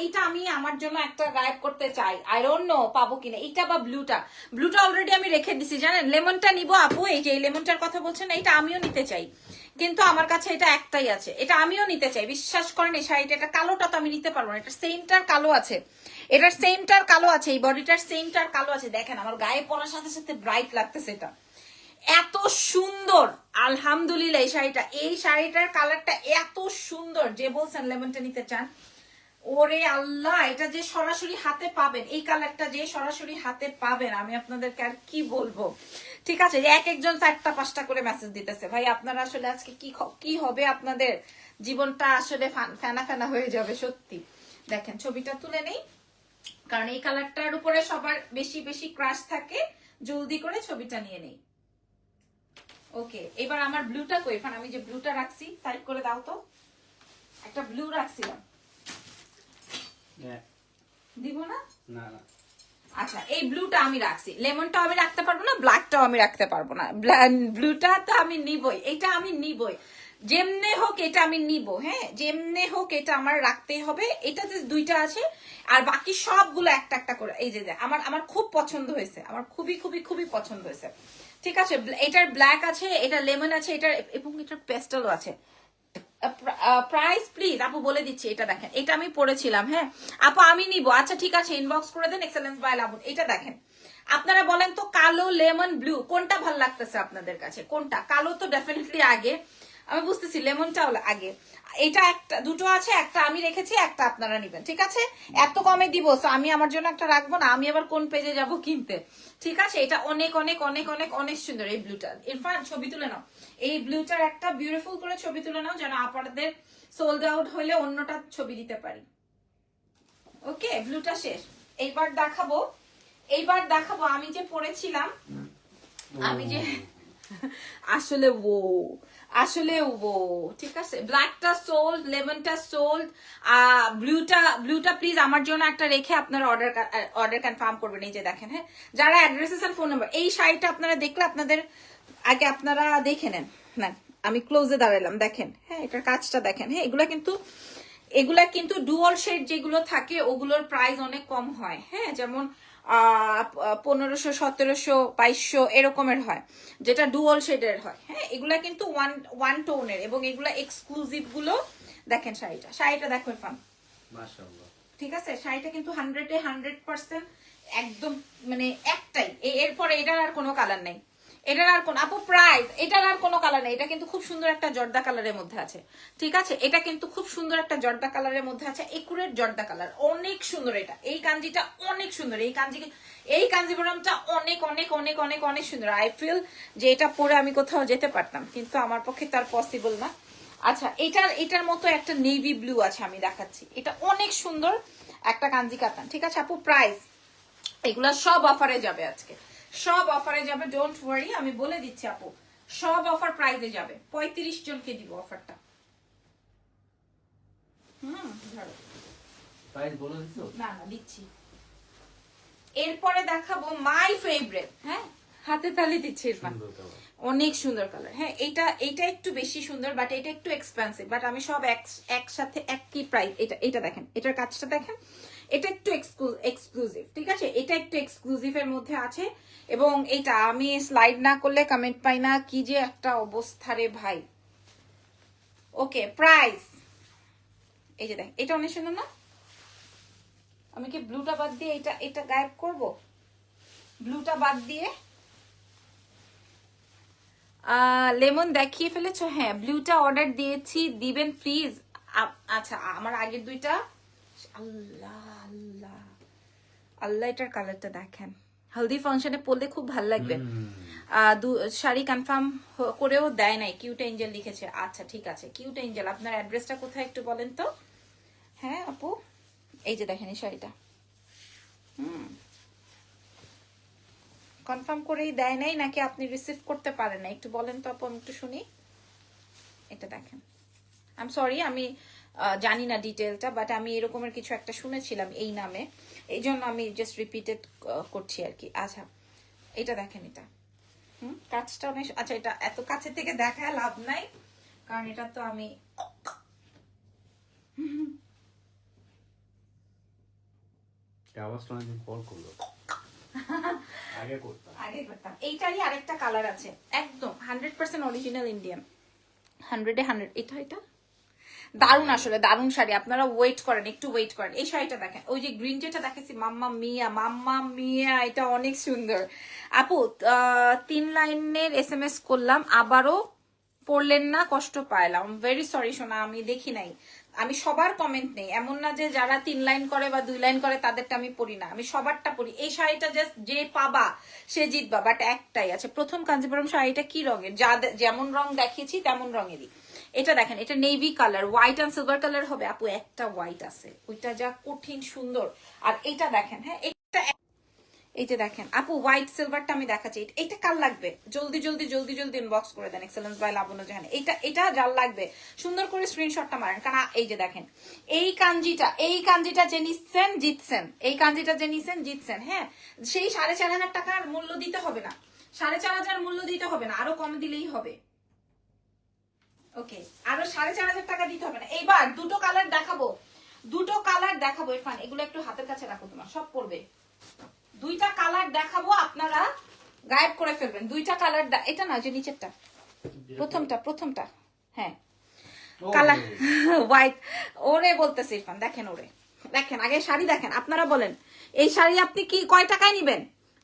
এইটা আমি আমার জন্য একটা গায়েব করতে চাই, আই ডোন্ট নো পাবো কিনা। এইটা বা ব্লুটা অলরেডি আমি রেখে দিছি জানেন। লেমনটা নিবো আপু, এই যে লেমনটার কথা বলছেন, এইটা আমিও নিতে চাই, কিন্তু আমার কাছে এটা একটাই আছে, এটা আমিও নিতে চাই। বিশ্বাস করেন এই শাড়িটা, এটা কালোটা তো আমি নিতে পারবো না, এটা সেমটার কালো আছে, এটার সেমটার কালো আছে, এই বডিটার সেমটার কালো আছে। দেখেন আমার গায়ে পরার সাথে সাথে ব্রাইট লাগতেছে, এটা এত সুন্দর। আলহামদুলিল্লাহ এই শাড়িটার কালারটা এত সুন্দর। যে বলছেন লেমনটা নিতে চান, ওরে আল্লাহ, এটা যে সরাসরি হাতে পাবেন, এই কালারটা যে সরাসরি হাতে পাবেন, আমি আপনাদেরকে আর কি বলবো। ঠিক আছে, যে এক একজন 4টা 5টা করে মেসেজ দিতেছে। ভাই আপনারা আসলে আজকে কি হবে, আপনাদের জীবনটা আসলে ফেনা ফেনা হয়ে যাবে সত্যি। দেখেন ছবিটা তুলে নেই, কারণ এই কালারটার উপরে সবার বেশি বেশি ক্রাশ থাকে, জলদি করে ছবিটা নিয়ে নেই। ওকে, এবার আমার ব্লুটা কই? এখন আমি যে ব্লুটা রাখছি, সাইড করে দাও তো। একটা ব্লু রাখছিলাম, দিব না? না না, আচ্ছা এই ব্লুটা আমি রাখছি। লেমনটাও আমি রাখতে পারবো না, ব্ল্যাকটাও আমি রাখতে পারবো না, ব্লুটা তো আমি নিবই, এটা আমি নিবই, যেমনে হোক এটা আমি নিব। হ্যাঁ যেমনে হোক এটা আমার রাখতেই হবে। এটা যে 2টা আছে, আর বাকি সবগুলো একটা একটা করে। এই যে আমার খুব পছন্দ হয়েছে, আমার খুবই খুবই খুবই পছন্দ হয়েছে। ঠিক আছে, এটার ব্ল্যাক আছে, এটা লেমন আছে, এটার এবং এটার পেস্টেলও আছে। প্রাইস প্লিজ আপু বলে দিচ্ছি, এটা দেখেন, এটা আমি পড়েছিলাম। হ্যাঁ আপু আমি নিব, আচ্ছা ঠিক আছে, ইনবক্স করে দেন এক্সেলেন্স বাই লাবুন। এটা দেখেন, আপনারা বলেন তো কালো লেমন ব্লু কোনটা ভালো লাগতেছে আপনাদের কাছে? কোনটা? কালো তো ডেফিনেটলি আগে, আমি বুঝতেছি লেমনটাও আগে। এটা একটা দুটো আছে, একটা আমি রেখেছি, একটা আপনারা নিবেন, ঠিক আছে? এত কমে দিব, তো আমি আমার জন্য একটা রাখবো না, আমি আবার কোন পেজে যাব কিনতে, ঠিক আছে? এটা অনেক অনেক অনেক অনেক অনেক সুন্দর এই ব্লুটা। ইরফান ছবি তুলে নাও, এই ব্লুটার একটা বিউটিফুল করে ছবি তুলে নাও, যেন আপনাদের সোল্ড আউট হলে অন্যটা ছবি দিতে পারি। ওকে, ব্লুটা শেষ। এইবার দেখাবো আমি যে পরেছিলাম, আমি যে আসলে ঠিক আছে, ব্ল্যাকটা সোল্ড, লেমনটা সোল্ড, ব্লুটা প্লিজ আমার জন্য একটা রেখে আপনারা অর্ডার কনফার্ম করবেন। এই যে দেখেন, হ্যাঁ, যারা অ্যাড্রেসেস আর ফোন নাম্বার, এই শাড়িটা আপনারা দেখলে আপনাদের আগে আপনারা দেখে নেন। না, আমি ক্লোজে দাঁড়ালাম, দেখেন, হ্যাঁ, এটার কাজটা দেখেন। হ্যাঁ, এগুলা কিন্তু ডুয়াল শেড যেগুলো থাকে ওগুলোর প্রাইস অনেক কম হয়। হ্যাঁ, যেমন 1500, 1700, 2200 এরকমের হয়, যেটা ডুয়াল শেডের হয়। হ্যাঁ, এগুলা কিন্তু ওয়ান টোনের, এবং এগুলা এক্সক্লুসিভ গুলো। দেখেন শাড়িটা দেখো ফান, মাশাআল্লাহ, ঠিক আছে? শাড়িটা কিন্তু 100% একদম মানে একটাই, এরপরে এটার আর কোনো কালার নেই, এটার আর কোন আপু প্রাইস, এটার আর কোনো কালার নেই। এটা কিন্তু খুব সুন্দর একটা জর্দা কালারের মধ্যে আছে, ঠিক আছে? এটা কিন্তু খুব সুন্দর একটা জর্দা কালারের মধ্যে আছে, একুরেট জর্দা কালার, অনেক সুন্দর। এটা এই কাঞ্জিটা অনেক সুন্দর, এই কাঞ্জিবরমটা অনেক অনেক অনেক অনেক অনেক সুন্দর। আই ফিল যে এটা পরে আমি কোথাও যেতে পারতাম, কিন্তু আমার পক্ষে তার পসিবল না। আচ্ছা, এটার মতো একটা নেভি ব্লু আছে, আমি দেখাচ্ছি। এটা অনেক সুন্দর একটা কাঞ্জি কাতান, ঠিক আছে আপু? প্রাইস এগুলা সব অফারে যাবে আজকে, সব অফারে যাবে, ডোন্ট ওয়ারি, আমি বলে দিচ্ছি আপু, সব অফার প্রাইসে যাবে। 35 জনকে দিব অফারটা। ধরো প্রাইস বলে দিছো? না দিচ্ছি। এরপরে দেখাবো মাই ফেভারিট, হ্যাঁ, হাতে তালি দিচ্ছি ইরফান, অনেক সুন্দর কালার। হ্যাঁ, এটা একটু বেশি সুন্দর, বাট এটা একটু এক্সপেন্সিভ, বাট আমি সব একসাথে একই প্রাইস। এটা দেখেন, এটার কাজটা দেখেন, এটা একটু এক্সক্লুসিভ, ঠিক আছে? এটা একটু এক্সক্লুসিভ এর মধ্যে আছে, এবং এটা আমি স্লাইড না করলে কমেন্ট পাই না, কি যে একটা অবস্থা রে ভাই। ওকে, প্রাইস এই যে দেখ, এটা অনেক সুন্দর না? আমি কি ব্লুটা বাদ দিয়ে এটা গায়েব করব? ব্লুটা বাদ দিয়ে লেমন দেখিয়ে ফেলেছো? হ্যাঁ, ব্লুটা অর্ডার দিয়েছি, দিবেন প্লিজ। আচ্ছা, আমার আগের দুইটা, আল্লাহ আল্লাহ আল্লাহ, এটার কালারটা দেখেন, হলদি ফাংশনে পরলে খুব ভালো লাগবে। শাড়ি কনফার্ম করেও দেয় নাই, কিউট এঞ্জেল লিখেছে। আচ্ছা ঠিক আছে, কিউট এঞ্জেল, আপনার অ্যাড্রেসটা কোথায় একটু বলেন তো। হ্যাঁ আপু, এই যে দেখেন এই শাড়িটা, কনফার্ম করেই দেয় নাই নাকি আপনি রিসিভ করতে পারেন না, একটু বলেন তো আপু, আমি একটু শুনি। এটা দেখেন, আই এম সরি, আমি জানি না ডিটেলটা, বাট আমি এরকমের কিছু একটা শুনেছিলাম এই নামে, এই জন্য আমি জাস্ট রিপিটেড করছি আর কি। আচ্ছা, এটা দেখেন, এটা কাজটা অনেক, আচ্ছা এটা এত কাছে থেকে দেখায় লাভ নাই, কারণ এটা তো আমি আওয়াজটা অনেকদিন পর করলো, আগে করতাম। এইটারই আরেকটা কালার আছে, একদম 100% অরিজিনাল ইন্ডিয়ান, 100-এ 100। এটা দারুন, আসলে দারুন শাড়ি, আপনারা ওয়েট করেন, একটু ওয়েট করেন। এই শাড়িটা দেখেন, ওই যে গ্রিন যেটা দেখেছি, মাম্মা মিয়া, এটা অনেক সুন্দর আপু। 3 লাইনের SMS করলাম, আবারও পড়লেন না, কষ্ট পাইলাম, ভেরি সরি সোনা, আমি দেখি নাই, আমি সবার কমেন্ট নেই, এমন না যে যারা 3 লাইন করে বা 2 লাইন করে তাদেরটা আমি পড়ি না, আমি সবারটা পড়ি। এই শাড়িটা জাস্ট যে পাবা সে জিতবা, বাট একটাই আছে। প্রথম কাঞ্জিপুরম শাড়িটা কি রঙের, যেমন রং দেখিয়েছি তেমন রঙেরই। এটা দেখেন, এটা navy colour, white and silver colour হবে আপু, একটা হোয়াইট আছে, ওইটা যা কঠিন সুন্দর। আর এটা দেখেন, হ্যাঁ, এই যে দেখেন আপু, হোয়াইট সিলভারটা আমি দেখাচ্ছি, এটা কার লাগবে জলদি ইনবক্স করে দেন, এক্সেলেন্স বাই লাবণ্য জাহান। এটা যার লাগবে সুন্দর করে স্ক্রিনশটটা মারেন, কারণ এই যে দেখেন, এই কাঞ্জিটা যে নিচ্ছেন জিতছেন, এই কাঞ্জিটা যে নিচ্ছেন জিতছেন। হ্যাঁ, সেই 4,500 টাকার মূল্য দিতে হবে না, 4,500 মূল্য দিতে হবে না, আরো কম দিলেই হবে। ওকে, আরো 4,500 টাকা দিতে হবে না। এইবার দুটো কালার দেখাবো ইরফান, এগুলো একটু হাতের কাছে রাখো, তোমার সব পড়বে। দুইটা কালার দেখাবো, আপনারা গায়েব করে ফেলবেন। দুইটা কালার, এটা না, যে নিচেরটা, প্রথমটা, হ্যাঁ, কালার হোয়াইট। ওরে বলতেছে ইরফান, দেখেন ওরে, দেখেন আগে শাড়ি দেখেন, আপনারা বলেন এই শাড়ি আপনি কি কয় টাকায় নিবেন?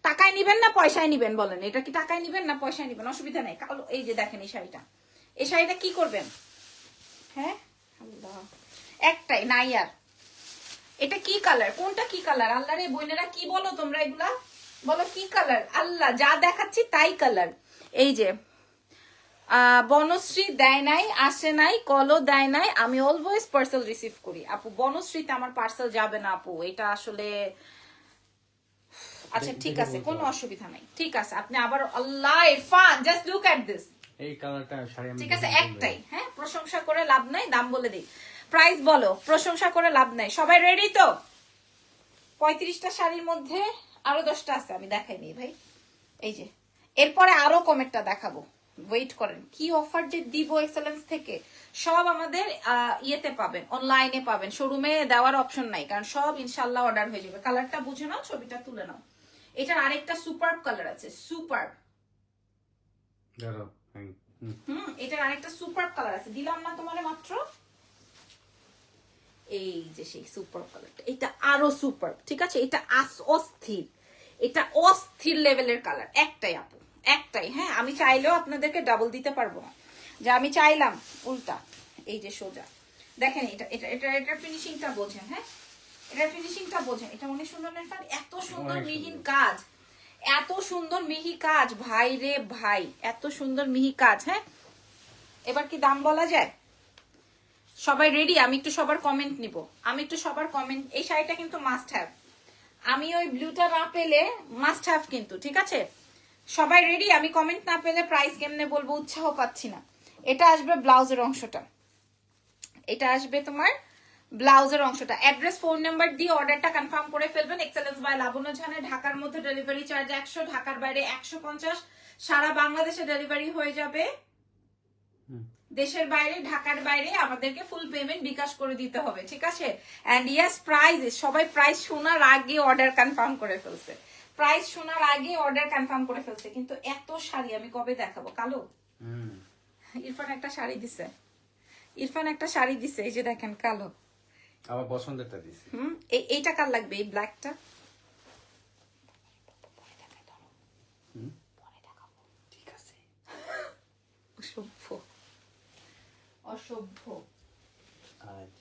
টাকায় নিবেন না পয়সায় নিবেন বলেন, এটা কি টাকায় নিবেন না পয়সায় নিবেন? অসুবিধা নেই, এই যে দেখেন এই শাড়িটা, এই শাড়িটা কি করবেন? হ্যাঁ আল্লাহ, একটাই নাই আর। এটা কি কালার? কোনটা কি কালার? আল্লাহ রে বোনেরা কি বলো তোমরা এগুলা? বলো কি কালার? আল্লাহ যা দেখাচ্ছি তাই কালার। এই যে বনশ্রী দেয় নাই, আসে নাই, কলও দেয় নাই। আমি অলওয়েজ পার্সেল রিসিভ করি আপু। বনশ্রীতে আমার পার্সেল যাবে না আপু, এটা আসলে আচ্ছা ঠিক আছে, কোনো অসুবিধা নাই, ঠিক আছে। আপনি আবার আল্লাহ Irfan just look at this, এই কালারটা শাড়ি আমি ঠিক আছে একটাই। হ্যাঁ প্রশংসা করে লাভ নাই, দাম বলে দিই। প্রাইস বলো, প্রশংসা করে লাভ নাই। সবাই রেডি তো? 35টা শাড়ির মধ্যে আরো 10টা আছে, আমি দেখাইনি ভাই। এই যে এরপরে আরো কমেরটা দেখাবো, ওয়েট করেন। কি অফার যে দিব এক্সেলেন্স থেকে, সব আমাদের ইয়েতে পাবেন, অনলাইনে পাবেন, শোরুমে দেওয়ার অপশন নাই, কারণ সব ইনশাল্লাহ অর্ডার হয়ে যাবে। কালারটা বুঝে নাও, ছবিটা তুলে নাও। এটার আরেকটা সুপার কালার আছে, সুপার। এটার আরেকটা সুপার কালার আছে, দিলাম না তোমার মাত্র। এই যে সেই সুপার কালারটা, এটা আরো সুপার, ঠিক আছে। এটা অস্থির, এটা অস্থির লেভেলের কালার। একটাই আপু, একটাই। হ্যাঁ আমি চাইলেও আপনাদেরকে ডাবল দিতে পারবো না, যে আমি চাইলাম উল্টা। এই যে সোজা দেখেন, এটা এটা এটা এটার ফিনিশিংটা বোঝেন। হ্যাঁ এটার ফিনিশিংটা বোঝেন, এটা অনেক সুন্দর না? এত সুন্দর মিহিন কাজ, এত সুন্দর মিহি কাজ ভাই রে ভাই, এত সুন্দর মিহি কাজ। হ্যাঁ এবার কি দাম বলা যায়? সবাই রেডি? আমি একটু সবার কমেন্ট নিব, আমি একটু সবার কমেন্ট। এই শাড়িটা কিন্তু মাস্ট হ্যাভ, আমি ওই ব্লুটা না পেলে মাস্ট হ্যাভ কিন্তু, ঠিক আছে। সবাই রেডি? আমি কমেন্ট না পেলে প্রাইস কেমনে বলবো, উৎসাহ পাচ্ছি না। এটা আসবে ব্লাউজের অংশটা, এটা আসবে তোমার ব্লাউজের অংশটা। অ্যাড্রেস ফোন নাম্বার দিয়ে অর্ডারটা কনফার্ম করে ফেলবেন। এক্সেলেন্স বাই লাবণ্য জাহানে। ঢাকার মধ্যে ডেলিভারি চার্জ 100, ঢাকার বাইরে 150, সারা বাংলাদেশে ডেলিভারি হয়ে যাবে। দেশের বাইরে, ঢাকার বাইরে আমাদেরকে ফুল পেমেন্ট বিকাশ করে দিতে হবে, ঠিক আছে। এন্ড ইয়েস প্রাইস, সবাই প্রাইস শোনার আগে অর্ডার কনফার্ম করে ফেলছে, প্রাইস শোনার আগে অর্ডার কনফার্ম করে ফেলছে। কিন্তু এত শাড়ি আমি কবে দেখাবো? কালো ইরফান একটা শাড়ি দিছে, ইরফান একটা শাড়ি দিছে, এই যে দেখেন কালো, আমার পছন্দেরটা দিছি। এইটা কার লাগবে? এই ব্ল্যাকটা ঠিক আছে। অসভ্য, অসভ্য। আজ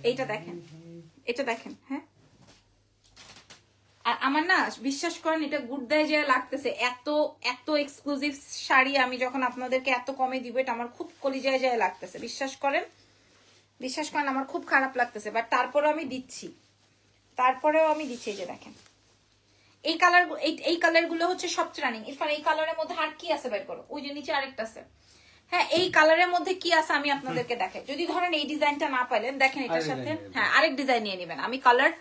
এইটা দেখেন, এটা দেখেন। হ্যাঁ আর আমার না বিশ্বাস করেন, এটা গুড়দায় যে লাগতেছে, এত এত এক্সক্লুসিভ শাড়ি আমি যখন আপনাদেরকে এত কমে দিব, এটা আমার খুব কলিজায় যায় লাগতেছে। বিশ্বাস করেন, বিশ্বাস করেন, আমার খুব খারাপ লাগতেছে, বাট তারপরেও আমি দিচ্ছি, তারপরেও আমি দিচ্ছি। এই যে দেখেন এই কালার, এই কালার গুলো হচ্ছে সবচেয়ে রানিং। ইরফান এই কালারের মধ্যে আর কি আছে বের করো, ওই যে নিচে আরেকটা আছে। হ্যাঁ এই কালারের মধ্যে কি আছে আমি আপনাদেরকে দেখাই। যদি ধরেন এই ডিজাইনটা না পাইলেন, দেখেন এটার সাথে হ্যাঁ আরেক ডিজাইন নিয়ে নেবেন। আমি কালার,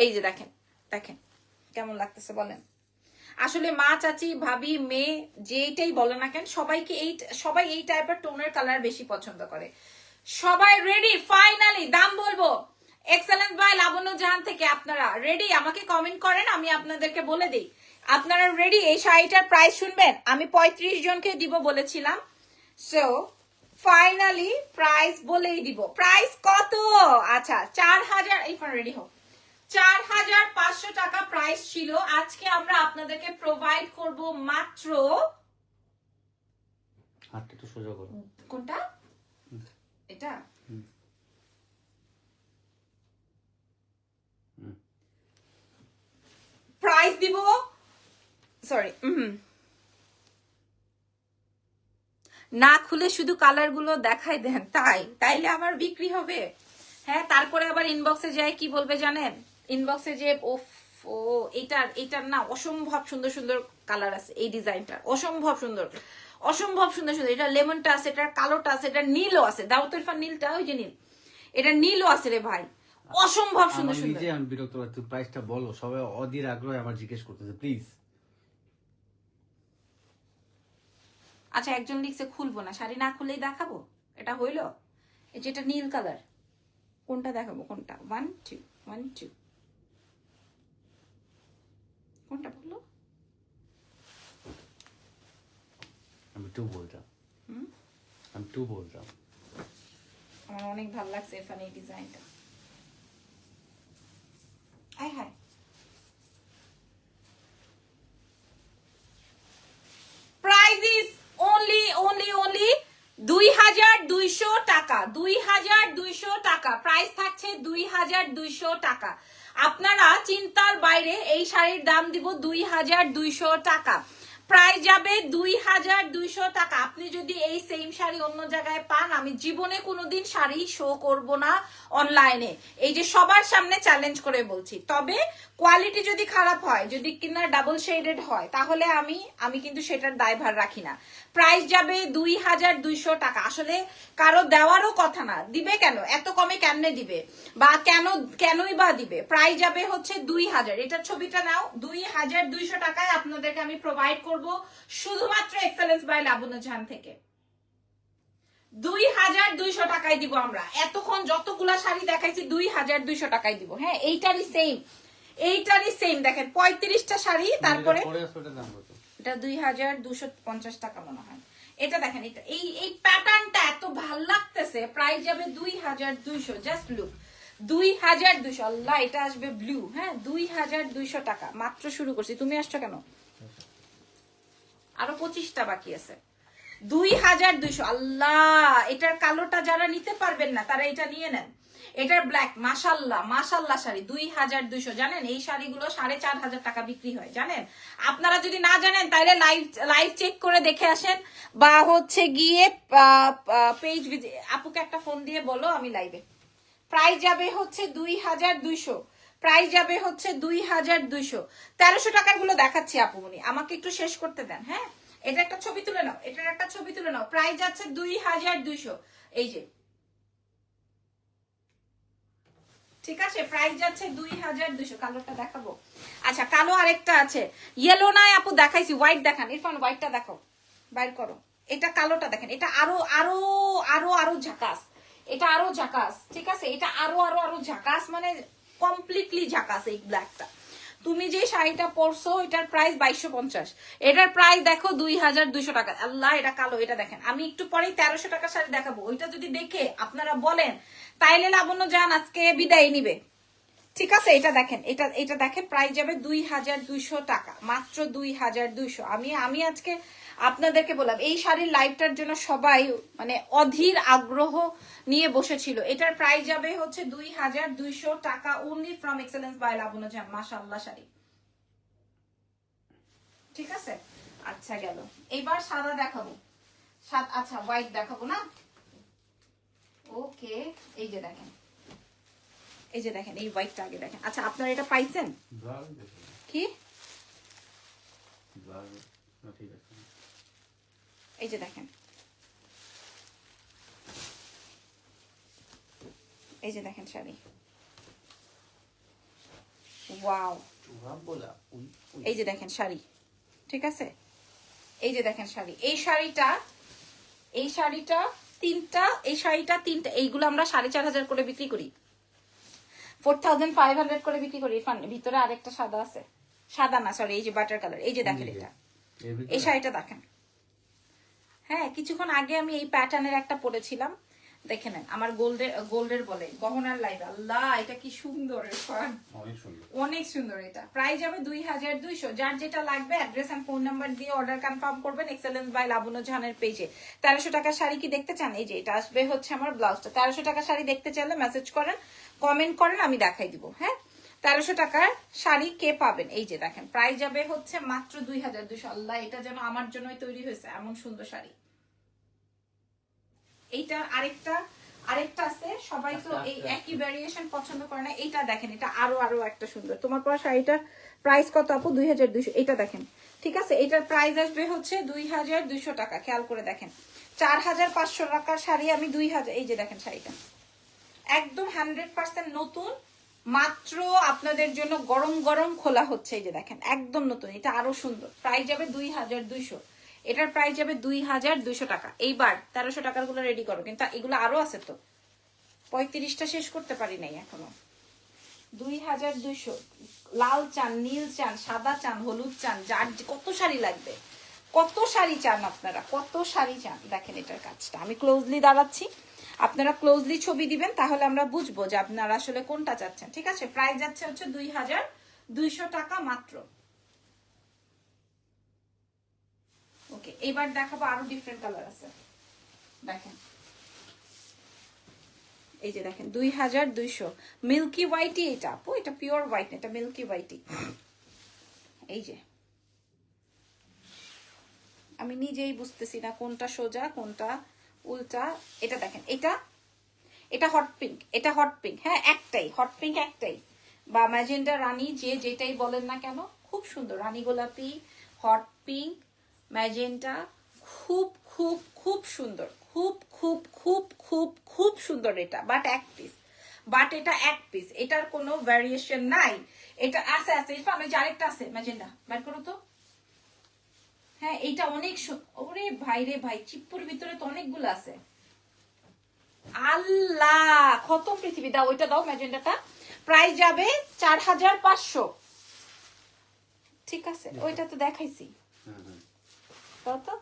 এই যে দেখেন, দেখেন কেমন লাগতেছে বলেন। আসলে মা, চাচি, ভাবি, মেয়ে যেটাই বলে না কেন, সবাই এই টাইপের টোনের কালার বেশি পছন্দ করে। সবাই রেডি? ফাইনালি দাম বলবো এক্সেলেন্স বাই লাবণ্য জাহান থেকে। আপনারা রেডি? আমাকে কমেন্ট করেন, আমি আপনাদেরকে বলে দিই। আপনারা রেডি? এই শাড়িটার প্রাইস শুনবেন? আমি 35 জনকে দিব বলেছিলাম, সো ফাইনালি প্রাইস বলেই দিব। প্রাইস কত? আচ্ছা 4000, এই ফোন রেডি হোক। 4500 টাকা প্রাইস ছিল, আজকে আমরা আপনাদেরকে প্রোভাইড করব মাত্র, হাতটা একটু সোজা করো। কোনটা? এটা প্রাইস দিব, সরি না খুলে শুধু কালার গুলো দেখাই দেন, তাইলে আমার বিক্রি হবে। হ্যাঁ তারপরে আবার ইনবক্সে যায় কি বলবে জানেন? ইনবক্সে যে ও এটার না অসম্ভব সুন্দর সুন্দর কালার আছে, এই ডিজাইনটার অসম্ভব সুন্দর, অসম্ভব সুন্দর সুন্দর। এটা লেমনটা আছে, এটার কালোটা আছে, এটা নীলও আছে। দাও তো ইরফান নীলটা, ওই যে নীল, এটা নীলও আছে রে ভাই, অসম্ভব সুন্দর সুন্দর। নিজে আমি বিরক্ত লাগছে, প্রাইসটা বলো। সবাই অধীর আগ্রহে আমার জিজ্ঞেস করতেছে, প্লিজ। আচ্ছা একজন লিখছে খুলবো না, শাড়ি না খুলেই দেখাবো, এটা হইলো? এই যে এটা নীল কালার, কোনটা দেখাবো? কোনটা? 1 2 1 2, কোনটা বললো? আমি টু বলতাম, আমি টু বলতাম। আমার অনেক ভালো লাগছে ইরফান এই ডিজাইনটা। আয় হায়, প্রাইস ইজ only 2000 2200 টাকা প্রাইস থাকছে 2200 টাকা। আপনারা চিন্তার বাইরে, এই শাড়ির দাম দিব 2200 টাকা, প্রাইস যাবে 2200 টাকা। আপনি যদি এই সেম শাড়ি অন্য জায়গায় পান, আমি জীবনে কোনোদিন শাড়ি শো করব না অনলাইনে, এই যে সবার সামনে চ্যালেঞ্জ করে বলছি। তবে কোয়ালিটি যদি খারাপ হয়, যদি কিনা ডাবল শেডেড হয়, তাহলে আমি কিন্তু সেটার দায়ভার রাখি না। প্রাইস যাবে 2200 টাকা। আসলে কারো দেওয়ারও কথা না, দিবে কেন এত কমে, কেমনে দিবে বা কেনই বা দিবে। প্রাইস যাবে হচ্ছে 2000, এটার ছবিটা নাও, 2200 টাকায় আপনাদেরকে আমি প্রোভাইড করব শুধুমাত্র এক্সেলেন্স বাই লাবণ্য জাহান থেকে। 2200 টাকায় দিব আমরা। এতক্ষণ যতগুলা শাড়ি দেখাইছি 2200 টাকায় দিব। হ্যাঁ, এইটারই সেম দেখেন 35টা শাড়ি, তারপরে এটা 2250 টাকা মনে হয়। এটা দেখেন, এটা এই প্যাটার্নটা এত ভাল লাগতেছে, প্রাইস যাবে 2200। Just look, 2200। আল্লাহ, এটা আসবে ব্লু। হ্যাঁ, 2200 টাকা মাত্র শুরু করছি। তুমি আসছো কেন? আরো 25টা বাকি আছে। 2200। আল্লাহ, এটার কালোটা যারা নিতে পারবেন না তারা এটা নিয়ে নেন। এটার ব্ল্যাক, মাশাল্লাহ শাড়ি 2200। জানেন এই শাড়িগুলো 4500 টাকা বিক্রি হয়, জানেন? আপনারা যদি না জানেন তাহলে লাইভ চেক করে দেখে আসেন, বা হচ্ছে গিয়ে পেজ আপুকে একটা ফোন দিয়ে বলো আমি লাইভে। প্রাইস যাবে হচ্ছে 2200, প্রাইস যাবে হচ্ছে 2200। 1300 টাকার গুলো দেখাচ্ছি আপুমনি, আমাকে একটু শেষ করতে দেন। হ্যাঁ, এটা একটা ছবি তুলে নাও, এটার একটা ছবি তুলে নাও। প্রাইস যাচ্ছে 2200। এই যে, ঠিক আছে, প্রাইস যাচ্ছে 2200। কালোটা দেখাবো? আচ্ছা, কালো আরেকটা আছে, ইয়েলো নাই আপু, দেখাইছি। হোয়াইট দেখান ইরফান, হোয়াইটটা দেখো, বাইর করো। এটা কালোটা দেখেন, এটা আরো আরো আরো আরো ঝাকাস, এটা আরো ঝাকাস। ঠিক আছে, এটা আরো আরো আরো ঝাকাস, মানে কমপ্লিটলি ঝাকাস। এই ব্ল্যাকটা তুমি যে শাড়িটা পরছো, এটার প্রাইস 2250, এটার প্রাইস দেখো 2200 টাকা। আল্লাহ, এটা কালো, এটা দেখেন। আমি একটু পরেই 1300 টাকা শাড়ি দেখাবো, ওইটা যদি দেখে আপনারা বলেন তাইলে লাবণ্য জান আজকে বিদায় নিবে। ঠিক আছে, এটা দেখেন, এটা দেখেন, প্রাইস যাবে 2200 টাকা, মাত্র 2200। আমি আজকে আপনাদেরকে বললাম, এই শাড়ির লাইভটার জন্য সবাই মানে অধীর আগ্রহ নিয়ে বসেছিল। এটার প্রাইস যাবে হচ্ছে 2200 টাকা, অনলি ফ্রম এক্সেলেন্স বাই লাবণ্য জাহান। মাশাআল্লাহ শাড়ি, ঠিক আছে। আচ্ছা, গেল। এবার সাদা দেখাবো, আচ্ছা হোয়াইট দেখাবো না। ওকে, এই যে দেখেন, এই যে দেখেন, এই হোয়াইটটা আগে দেখেন। আচ্ছা, আপনারা এটা পাইছেন কি? এই যে দেখেন, এই যে দেখেন শাড়ি, ওয়াও। এই যে দেখেন শাড়ি, ঠিক আছে। এই যে দেখেন শাড়ি, এই শাড়িটা তিনটা, এই শাড়িটা তিনটা, এইগুলো আমরা 4500 করে বিক্রি করি, 4500 করে বিক্রি করি। ভিতরে আরেকটা সাদা আছে, সাদা না সরি, এই যে বাটার কালার। এই যে দেখেন, এটা এই শাড়িটা দেখেন। হ্যাঁ, কিছুক্ষণ আগে আমি এই প্যাটার্নের একটা পরেছিলাম, দেখে নেন। আমার গোল্ডের বলে গহনার লাইভ। আল্লাহ, এটা কি সুন্দর, অনেক সুন্দর। এটা প্রাইস যাবে 2200। যার যেটা লাগবে অ্যাড্রেস এন্ড ফোন নাম্বার দিয়ে অর্ডার কনফার্ম করবেন এক্সেলেন্স বাই লাবণ্য জাহানের পেজে। 1300 টাকার শাড়ি কি দেখতে চান? এই যে এটা আসবে হচ্ছে আমার ব্লাউজটা। 1300 টাকার শাড়ি দেখতে চাইলে মেসেজ করেন, কমেন্ট করেন, আমি দেখাই দিব। হ্যাঁ, 1300 টাকার শাড়ি কে পাবেন? এই যে দেখেন, প্রাইস যাবে হচ্ছে মাত্র 2200। আল্লাহ, এটা যেন আমার জন্যই তৈরি হয়েছে, এমন সুন্দর শাড়ি। এইটা আরেকটা আছে, সবাই তো এই একই ভ্যারিয়েশন পছন্দ করে না। এইটা দেখেন, এটা আরো একটা সুন্দর। তোমার পরা শাড়িটার প্রাইস কত আপু? 2200। এটা দেখেন, ঠিক আছে, এটার প্রাইস আসবে হচ্ছে 2200 টাকা। খেয়াল করে দেখেন, 4500 টাকার শাড়ি আমি 2000। এই যে দেখেন শাড়িটা একদম 100% নতুন, মাত্র আপনাদের জন্য গরম গরম খোলা হচ্ছে। এই যে দেখেন, একদম নতুন, এটা আরো সুন্দর। প্রাইস যাবে 2200, এটার প্রাইস যাবে 2200 টাকা। এইবার 1300 টাকার গুলো রেডি করো, কিন্তু এগুলো আরো আছে তো, 35টা শেষ করতে পারি নাই এখনো। 2200। লাল চান, নীল চান, সাদা চান, হলুদ চান, যার কত শাড়ি লাগবে, কত শাড়ি চান আপনারা, কত শাড়ি চান। দেখেন এটার কাজটা, আমি ক্লোজলি দাঁড়াচ্ছি, আপনারা ক্লোজলি ছবি দিবেন, তাহলে আমরা বুঝবো যে আপনারা আসলে কোনটা চাচ্ছেন। ঠিক আছে, প্রাইস যাচ্ছে হচ্ছে 2200 টাকা মাত্র। ওকে, এবার দেখাবো আরো ডিফারেন্ট কালার আছে। দেখেন, এই যে দেখেন 2200 মিল্কি হোয়াইটই এটা আপু, এটা পিওর হোয়াইট না, এটা মিল্কি হোয়াইটই। এই যে আমি নিজেই বুঝতেছি না কোনটা সোজা কোনটা উল্টা। এটা দেখেন, এটা হট পিঙ্ক, এটা হট পিঙ্ক, হ্যাঁ একটাই হট পিঙ্ক, একটাই বা ম্যাজেন্ডা রানী, যে যেটাই বলেন না কেন, খুব সুন্দর রানী গোলাপি, হট পিঙ্ক, ম্যাজেন্টা, খুব খুব খুব সুন্দর, খুব খুব খুব খুব খুব সুন্দর এটা। বাট এটা এক পিস, এটার কোনো ভ্যারিয়েশন নাই। এটা আছে ইরফান, ওই যে আরেকটা আছে ম্যাজেন্ডা, বের করো তো। হ্যাঁ এইটা অনেক ওরে ভাই রে ভাই, চিপ্পুর ভিতরে তো অনেকগুলো আছে। আল্লাহ খতম পৃথিবী, দাও ওইটা, দাও ম্যাজেন্ডাটা। প্রাইস যাবে 4500। ঠিক আছে, ওইটা তো দেখাইছি, দাও তো।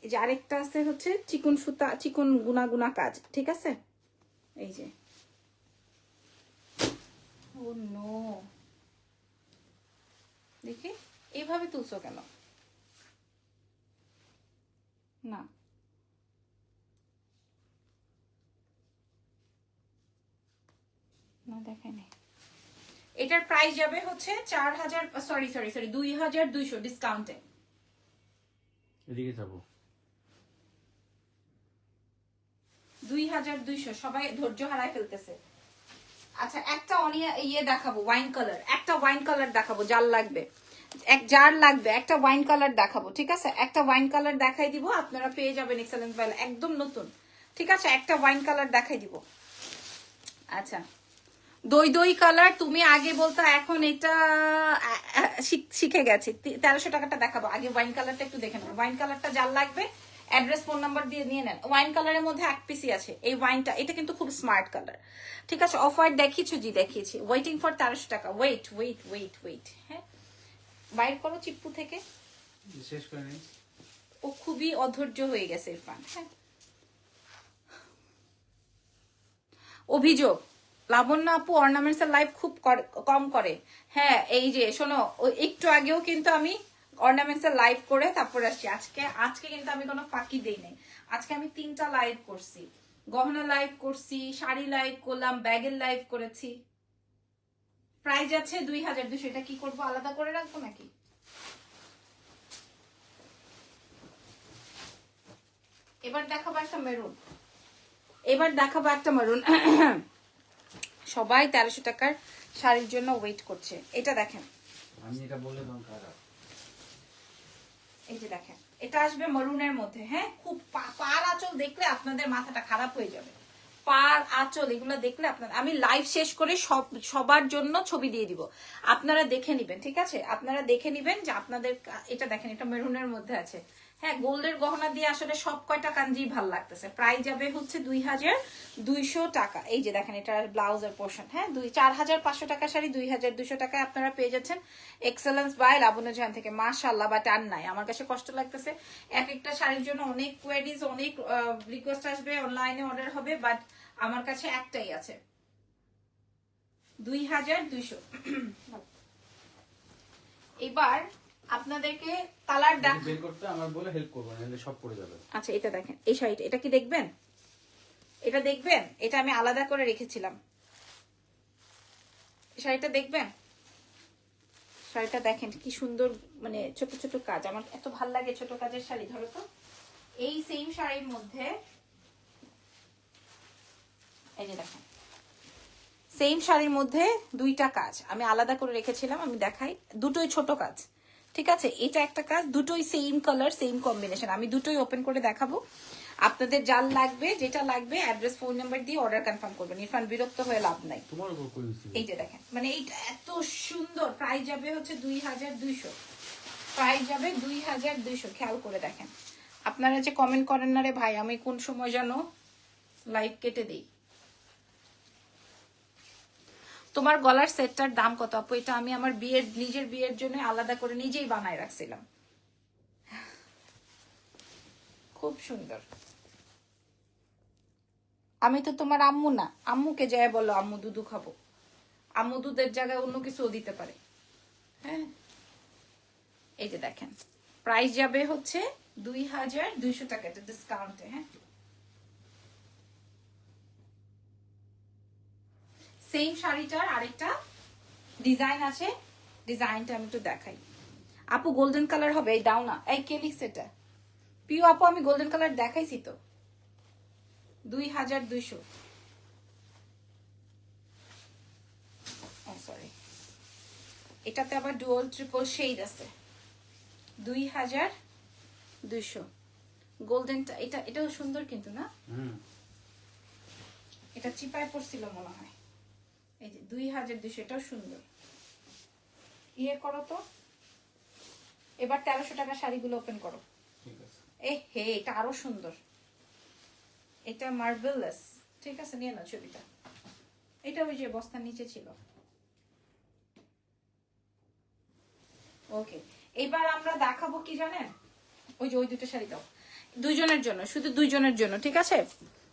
এই যে আরেকটা আছে হচ্ছে চিকন সুতা, চিকন গুনা গুনা কাজ, ঠিক আছে। এই যে ও নো, দেখি এইভাবে তুলছো কেন? না না দেখাই নাই। এটার প্রাইস যাবে হচ্ছে 4000, সরি 2200 ডিসকাউন্টে। এদিকে যাবো। 2200, সবাই ধৈর্য হারায় ফেলতেছে। আচ্ছা একটা ইয়ে দেখাবো, ওয়াইন কালার, একটা ওয়াইন কালার দেখাবো, যার লাগবে একটা ওয়াইন কালার দেখাবো, ঠিক আছে। একটা ওয়াইন কালার দেখাই দিব, আপনারা পেয়ে যাবেন এক্সেলেন্স বাইল, একদম নতুন, ঠিক আছে। একটা ওয়াইন কালার দেখাই দিব। আচ্ছা দই কালার, তুমি আগে বলতো, এখন এটা শিখে গেছি। 1300 টাকাটা দেখাবো, আগে ওয়াইন কালারটা একটু দেখে নেন। ওয়াইন কালারটা যার লাগবে অ্যাড্রেস ফোন নাম্বার দিয়ে নিয়ে নেন। ওয়াইন কালারের মধ্যে এক পিসি আছে এই ওয়াইনটা, এটা কিন্তু খুব স্মার্ট কালার, ঠিক আছে। অফ হোয়াইট দেখিয়েছো, জি দেখিয়েছি। ওয়েটিং ফর 1300 টাকা। ওয়েট, হ্যাঁ বাইর করো চিপ্পু থেকে, শেষ করে নিই। ও খুবই অধৈর্য হয়ে গেছে ইরফান। হ্যাঁ অভিযোগ, লাবণ্য আপু অর্নামেন্টস এর লাইভ খুব কম করে। হ্যাঁ এই যে শোনো, একটু আগেও কিন্তু আমি অর্নামেন্টস এর লাইভ করে তারপর আসছি। আজকে কিন্তু আমি কোনো ফাঁকি দেই নাই। আজকে আমি 3টা লাইভ করছি, গহনা লাইভ করছি, শাড়ি লাইভ করলাম, ব্যাগের লাইভ করেছি। প্রাইস আছে 2200। এটা কি করবো, আলাদা করে রাখবো নাকি? এবার দেখাবো একটা মেরুন, সবাই 1300 টাকার শাড়ির জন্য ওয়েট করছে। এটা দেখেন, আমি এটা বললে তখন খারাপ। এই যে দেখেন, এটা আসবে মেরুনের মধ্যে। হ্যাঁ খুব পার আঁচল দেখলে আপনাদের মাথাটা খারাপ হয়ে যাবে। পার আঁচল এগুলো দেখলে আপনার, আমি লাইভ শেষ করে সবার জন্য ছবি দিয়ে দিব, আপনারা দেখে নিবেন, ঠিক আছে। আপনারা দেখে নিবেন যে আপনাদের, এটা দেখেন, এটা মেরুনের মধ্যে আছে। হ্যাঁ গোল্ডের গহনা দিয়ে আসলে সব কয়টা কাঞ্জি ভাল লাগতেছে। প্রাইস যাবে হচ্ছে 2200 টাকা। এই যে দেখেন, এটা ব্লাউজের পোর্শন। হ্যাঁ 4500 টাকা শাড়ি 2200 টাকায় আপনারা পেয়ে যাচ্ছেন এক্সেলেন্স বাই লাবণ্য জাহান থেকে। মাশাআল্লাহ, বাট আর নাই, আমার কাছে কষ্ট লাগতেছে। এক একটা শাড়ির জন্য অনেক কোয়েরিজ, অনেক রিকোয়েস্ট আসবে, অনলাইনে অর্ডার হবে, বাট আমার কাছে একটাই আছে 2200। এবার আপনাদেরকে কালার বের করতে আমার বলে হেল্প করব, নাহলে সব পড়ে যাবে। আচ্ছা এটা দেখেন, এই শাড়িটা, এটা কি দেখবেন? এটা দেখবেন, এটা আমি আলাদা করে রেখেছিলাম। শাড়িটা দেখবেন, শাড়িটা দেখেন কি সুন্দর, মানে ছোট ছোট কাজ, আমার এত ভাল লাগে ছোট কাজের শাড়ি। ধরো তো, এই সেম শাড়ির মধ্যে, এই যে দেখেন, সেম শাড়ির মধ্যে 2টা কাজ আমি আলাদা করে রেখেছিলাম, আমি দেখাই। দুটোই ছোট কাজ, ঠিক আছে। এটা একটা কাজ, দুটোই সেম কালার, সেম কম্বিনেশন। আমি দুটোই ওপেন করে দেখাবো, আপনাদের যার লাগবে, যেটা লাগবে অ্যাড্রেস ফোন নাম্বার দিয়ে অর্ডার কনফার্ম করবেন। ইরফান বিরক্ত হয়ে লাভ নাই। তোমার উপর কই দিছি। এই যে দেখেন, মানে এইটা এত সুন্দর। প্রাইস যাবে হচ্ছে 2200, প্রাইস যাবে 2200। খেয়াল করে দেখেন, আপনারা যে কমেন্ট করেন না রে ভাই, আমি কোন সময় যেন লাইভ কেটে দিই। তোমার গলার সেটটার দাম কত আপু? এটা আমি আমার নিজের বিয়ের জন্য আলাদা করে নিজেই বানায় রাখছিলাম, খুব সুন্দর। আমি তো তোমার আম্মু না, আম্মুকে যায় বলো আম্মু দুধু খাবো, আম্মু দুধের জায়গায় অন্য কিছুও দিতে পারে। হ্যাঁ এই যে দেখেন, প্রাইস যাবে হচ্ছে 2200 টাকা, এটা ডিসকাউন্টে। হ্যাঁ সেম শাড়িটার আরেকটা ডিজাইন আছে, ডিজাইনটা আমি একটু দেখাই। আপু গোল্ডেন কালার হবে, এই দাও না, এই কে লিখছে এটা? পিউ আপু আমি গোল্ডেন কালার দেখাইছি তো, 2200। সরি, এটাতে আবার ডুয়াল ট্রিপল শেড আছে, 2200 গোল্ডেনটা। এটাও সুন্দর কিন্তু না, এটা চিপায় পড়ছিল মনে হয়। এই যে 2200, এটাও সুন্দর। ইয়ে করো তো, এবার 1300 টাকা শাড়িগুলো ওপেন করো। হে এটা আরো সুন্দর, এটা মার্বেলস। ঠিক আছে, নিয়ে নাও ছবিটা। এটা ওই যে বস্তার নিচে ছিল। ওকে, এবার আমরা দেখাবো কি জানেন, ওই যে ওই দুটো শাড়ি দাও, দুইজনের জন্য, শুধু দুইজনের জন্য। ঠিক আছে,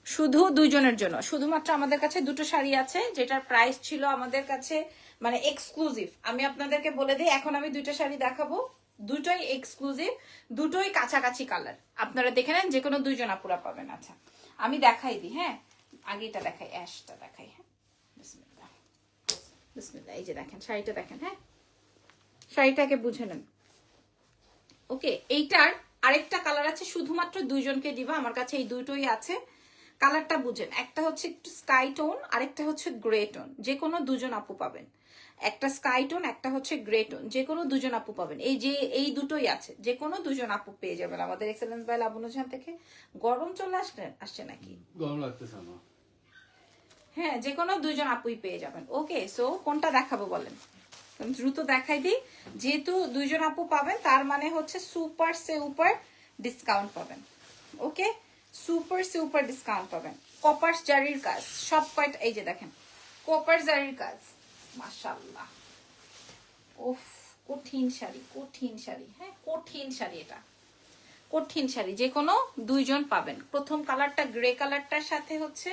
শুধু দুইজনের জন্য। শুধুমাত্র আমাদের কাছে দুটো শাড়ি আছে, যেটার প্রাইস ছিল আমাদের কাছে মানে এক্সক্লুসিভ। আমি আপনাদেরকে বলে দিই, এখন আমি দুইটা শাড়ি দেখাবো, দুটোই এক্সক্লুসিভ, দুটোই কাছাকাছি কালার। আপনারা দেখে নেন, যে কোনো দুইজন আপুরা পাবেন। আচ্ছা আমি দেখাই দিই, হ্যাঁ আগে এটা দেখাই, অ্যাশটা দেখাই। হ্যাঁ বিসমিল্লাহ, বিসমিল্লাহ। এই যে দেখেন শাড়িটা দেখেন, হ্যাঁ শাড়িটাকে বুঝে নেন। ওকে, এইটার আরেকটা কালার আছে, শুধুমাত্র দুইজনকে দিবা, আমার কাছে এই দুটোই আছে। কালারটা বুঝেন, একটা হচ্ছে একটু স্কাই টোন, আরেকটা হচ্ছে গ্রে টোন। যে কোনো দুজন আপু পাবেন, একটা স্কাই টোন, একটা হচ্ছে গ্রে টোন, যে কোনো দুজন আপু পাবেন। এই যে এই দুটোই আছে, যে কোনো দুজন আপু পেয়ে যাবেন আমাদের এক্সেলেন্স বাই লাবণ্যজান থেকে। গরম চলে আসছে নাকি? গরম লাগতেছে না। হ্যাঁ, যে কোনো দুজন আপুই পেয়ে যাবেন। ওকে, সো কোনটা দেখাবো বলেন? দ্রুত দেখাই দিই, যেহেতু দুইজন আপু পাবেন, তার মানে হচ্ছে সুপার সুপার ডিসকাউন্ট পাবেন। ওকে, সুপার সুপার ডিসকাউন্ট পাবেন। কপার জারির কাজ সব কয়টা, এই যে দেখেন কপার জারির কাজ, মাশাআল্লাহ। উফ, কঠিন শাড়ি, কঠিন শাড়ি, হ্যাঁ কঠিন শাড়ি, এটা কঠিন শাড়ি। যে কোনো দুইজন পাবেন। প্রথম কালারটা গ্রে কালারটার সাথে হচ্ছে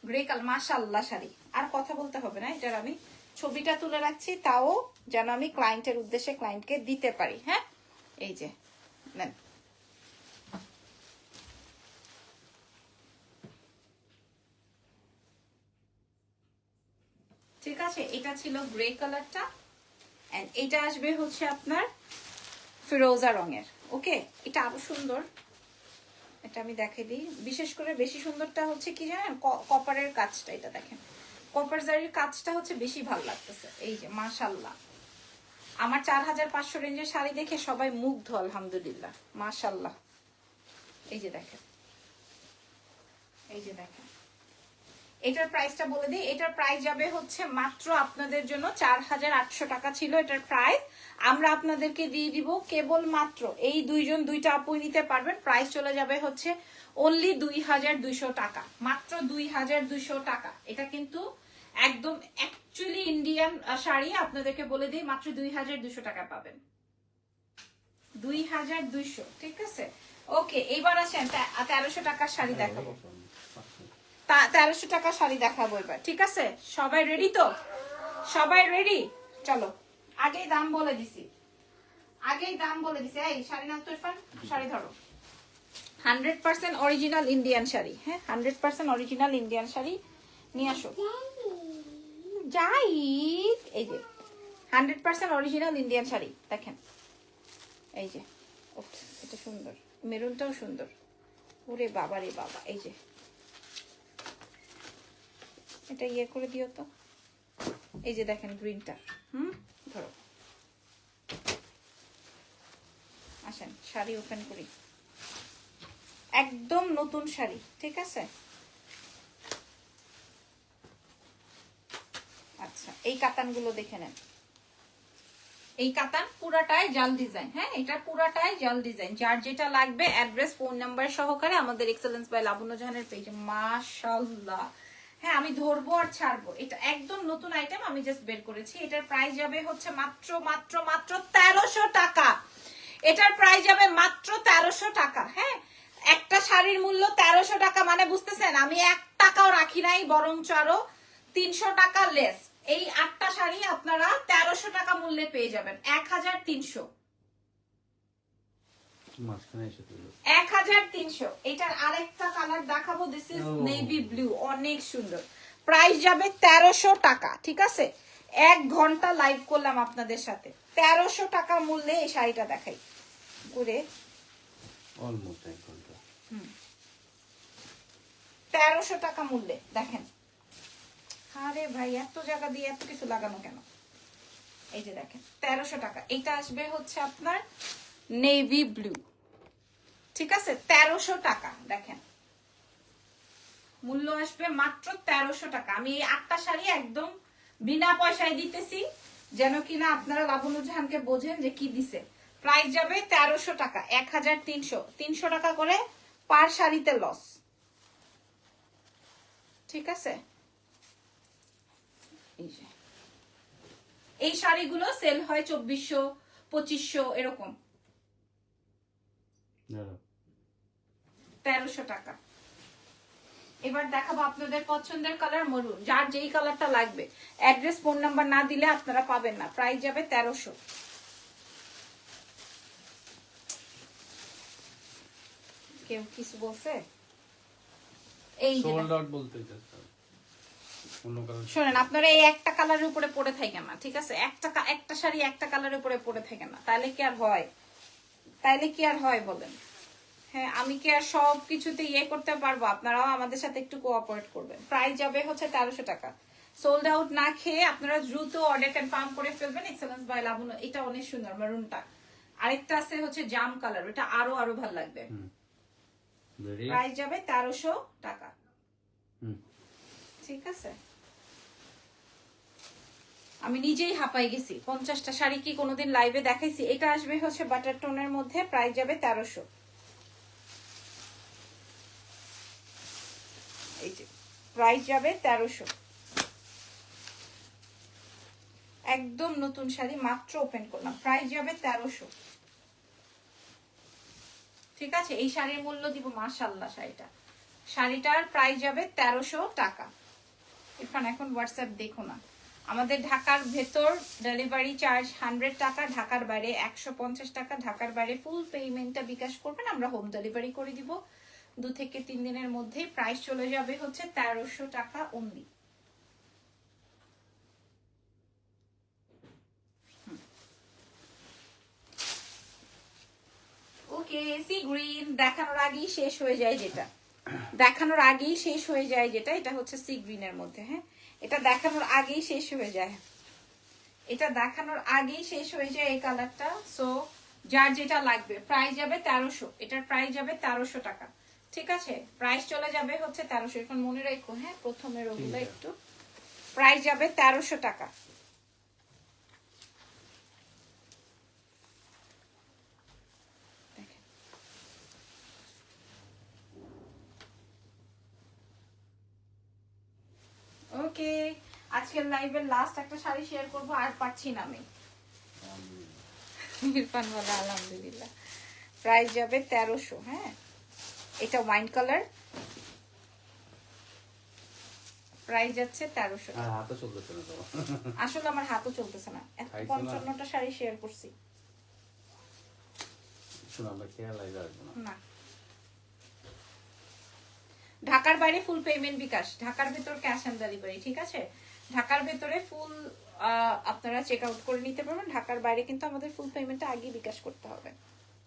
গ্রে কালার, মাশাআল্লাহ শাড়ি। আর কথা বলতে হবে না, এটার আমি ছবিটা তুলে রাখছি, তাও যেন আমি ক্লায়েন্টের উদ্দেশ্যে ক্লায়েন্টকে দিতে পারি। হ্যাঁ এই যে নেন, ঠিক আছে। এটা ছিল গ্রে কালারটা, এন্ড এটা আসবে হচ্ছে আপনার ফিরোজা রঙের। ওকে, এটা আরো সুন্দর, এটা আমি দেখাই দিই। বিশেষ করে বেশি সুন্দরটা হচ্ছে কি জানেন, কপারের কাজটা। এটা দেখেন কপার জারির কাজটা হচ্ছে বেশি ভালো লাগতেছে। এই যে মাশাআল্লাহ, আমার 4500 রেঞ্জের শাড়ি দেখে সবাই মুগ্ধ, আলহামদুলিল্লাহ, মাশাআল্লাহ। এই যে দেখেন, এই যে দেখেন, এটার প্রাইসটা বলে দিই। এটার প্রাইস যাবে হচ্ছে মাত্র আপনাদের জন্য 4800 টাকা ছিল এটার প্রাইস। আমরা আপনাদেরকে দিয়ে দিব কেবল মাত্র, এই দুইজন দুইটা আপুই নিতে পারবেন, প্রাইস চলে যাবে হচ্ছে অনলি 2200 টাকা, মাত্র 2200 টাকা। এটা কিন্তু একদম অ্যাকচুয়ালি ইন্ডিয়ান শাড়ি, আপনাদেরকে বলে দিই মাত্র 2200 টাকা পাবেন, 2200। ঠিক আছে, ওকে। এইবার আসেন 1300 টাকার শাড়ি দেখাবো, 1300 টাকা শাড়ি দেখাবো এবার। ঠিক আছে, সবাই রেডি তো? সবাই রেডি? চলো, আগেই দাম বলে দিছি, আগেই দাম বলে দিছি। এই শাড়ি নাও তো ইরফান, শাড়ি ধরো। 100% অরিজিনাল ইন্ডিয়ান শাড়ি, হ্যাঁ 100% অরিজিনাল ইন্ডিয়ান শাড়ি নিয়ে আসো। যাই, এই যে 100% অরিজিনাল ইন্ডিয়ান শাড়ি দেখেন, এই যে এটা সুন্দর, মেরুনটাও সুন্দর, ওরে বাবা রে বাবা। এই যে এটা ইয়ে করে দিও তো, এই যে দেখেন গ্রিনটা, ধরো। আসেন শাড়ি ওপেন করি, একদম নতুন শাড়ি। ঠিক আছে, আচ্ছা এই কাতানগুলো দেখে নেন। এই কাতান পুরাটাই জাল ডিজাইন, হ্যাঁ এটা পুরাটাই জাল ডিজাইন। যার যেটা লাগবে অ্যাড্রেস ফোন নাম্বার সহকারে আমাদের এক্সেলেন্স বাই লাবণ্যজাহানের পেজে। মাশাআল্লাহ, হ্যাঁ আমি ধরবো আর ছাড়বো। এটা একদম নতুন আইটেম, আমি জাস্ট বের করেছি। এটার প্রাইস যাবে হচ্ছে মাত্র মাত্র মাত্র 1300 টাকা। এটার প্রাইস যাবে মাত্র 1300 টাকা। হ্যাঁ, একটা শাড়ির মূল্য 1300 টাকা, মানে বুঝতেছেন আমি 1 টাকাও রাখি নাই, বরঞ্চ আরো 300 টাকা লেস। এই 8টা শাড়ি আপনারা 1300 টাকা মূল্যে পেয়ে যাবেন, 1300। 1300। এটার আরেকটা কালার দেখাবো, দিস ইজ নেভি ব্লু, অনেক সুন্দর। প্রাইস যাবে 1300 টাকা, ঠিক আছে? 1 ঘন্টা লাইভ করলাম আপনাদের সাথে, 1300 টাকা মূল্যে এই শাড়িটা দেখাই করে, অলমোস্ট 1 ঘন্টা। 1300 টাকা মূল্যে দেখেন। আরে ভাই এত জায়গা দিয়ে এত কিছু লাগানো কেন? এই যে দেখেন 1300 টাকা। এটা আসবে হচ্ছে আপনার নেভি ব্লু, ঠিক আছে? 1300 টাকা দেখেন, মূল্য আসবে মাত্র 1300 টাকা। আমি এই 8টা শাড়ি একদম বিনা পয়সায় দিতেছি, যেন কিনা আপনারা লাবনুজাহানকে বোঝেন যে কি দিছে। প্রাইস যাবে 1300 টাকা, 1300, 300 টাকা করে পার শাড়িতে লস, ঠিক আছে? এই শাড়িগুলো সেল হয় 2400, 2500 এরকম। 1300 টাকা। এবার দেখাবো আপনাদের পছন্দের কালার মরুন, যার যেই কালারটা লাগবে। অ্যাড্রেস ফোন নাম্বার না দিলে আপনারা পাবেন না। প্রাইস যাবে 1300। কেউ কিছু বলছে? এই যে সোল্ড আউট বলতে চাচ্ছি। শোনেন, আপনারা এই একটা কালারের উপরে পড়ে থাকেন না, ঠিক আছে? একটা শাড়ি একটা কালারের উপরে পড়ে থাকেন না, তাহলে কি আর হয়? তাইলে কি আর হয় বলেন? হ্যাঁ, আমি কি আর সব কিছুতে ইয়ে করতে পারবো? আপনারাও আমাদের সাথে একটু কোঅপারেট করবেন। প্রাইস যাবে হচ্ছে 1300 টাকা। সোল্ড আউট না খেয়ে আপনারা দ্রুত অর্ডার কনফার্ম করে ফেলবেন। এক্সেলেন্স বাই লাবণু, এটা অনেক সুন্দর মেরুনটা। আরেকটা আছে হচ্ছে জাম কালার, এটা আরো ভালো লাগবে। প্রাইস যাবে 1300 টাকা, ঠিক আছে? আমি নিজেই হাঁপাই গেছি, 50টা শাড়ি কি কোনোদিন লাইভে দেখাইছি? এটা আসবে হচ্ছে বাটার টোনের মধ্যে, প্রাইস যাবে 1300। এই যে প্রাইস যাবে 1300, একদম নতুন শাড়ি, মাত্র ওপেন করলাম। প্রাইস যাবে 1300, ঠিক আছে? এই শাড়ির মূল্য দিব, মাশাআল্লাহ শাড়িটার প্রাইস যাবে 1300 টাকা। ইরফান এখন হোয়াটসঅ্যাপ দেখো না। আমাদের ঢাকার ভেতর ডেলিভারি চার্জ 100 টাকা, ঢাকার বাইরে 150 টাকা। ঢাকার বাইরে ফুল পেমেন্টটা বিকাশ করবেন, আমরা হোম ডেলিভারি করে দিব 2 থেকে 3 দিনের মধ্যে। প্রাইস চলে যাবে হচ্ছে 1300 টাকা অনলি। ওকে, সি গ্রিন দেখানোর আগেই শেষ হয়ে যায় যেটা, এটা হচ্ছে সি গ্রিনের মধ্যে। হ্যাঁ, এটা দেখানোর আগেই শেষ হয়ে যায়, এই কালারটা। সো যার যেটা লাগবে, প্রাইস যাবে 1300, এটার প্রাইস যাবে 1300 টাকা, ঠিক আছে? প্রাইস চলে যাবে হচ্ছে 1300। এখন মনে রাখো, হ্যাঁ, প্রথমের ওগুলো একটু। প্রাইস যাবে 1300 টাকা। ওকে, আজকের লাইভের লাস্ট একটা শাড়ি শেয়ার করব, আর পাচ্ছি না আমি। ইরফান বলা আলহামদুলিল্লাহ। প্রাইস যাবে 1300। হ্যাঁ, এটা ওয়াইন কালার, প্রাইস যাচ্ছে 1300। হাতও চলতেছে না তো। আসলে আমার হাতও চলতেছে না, 55টা শাড়ি শেয়ার করছি। শুনো, আমরা খেয়াল রাখবো না। ঢাকার বাইরে ফুল পেমেন্ট বিকাশ, ঢাকার ভেতর ক্যাশ অন ডেলিভারি, ঠিক আছে? ঢাকার ভেতরে ফুল আপনারা চেক আউট করে নিতে পারবেন। ঢাকার বাইরে কিন্তু আমাদের ফুল পেমেন্টটা আগে বিকাশ করতে হবে,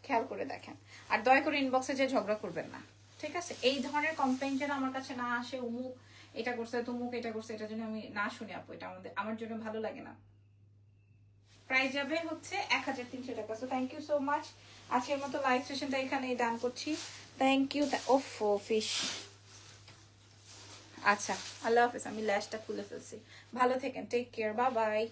খেয়াল করে দেখেন। আর দয়া করে ইনবক্সে যে ঝগড়া করবেন না, ঠিক আছে? এই ধরনের কমপ্লেইন যেন আমার কাছে না আসে, উমুক এটা করছে, তুমুক এটা করছে, এটা জন্য আমি না শুনি আপু, এটা আমার জন্য ভালো লাগে না। প্রাইস যাবে হচ্ছে 1300 টাকা। So thank you so much. আজকের মতো লাইভ সেশনটা এখানেই ডান করছি। Thank you. ওফো ফিশ। আচ্ছা, আল্লাহ হাফেজ। আমি ল্যাশটা খুলে ফেলছি। ভালো থেকেন, টেক কেয়ার, বাই বাই।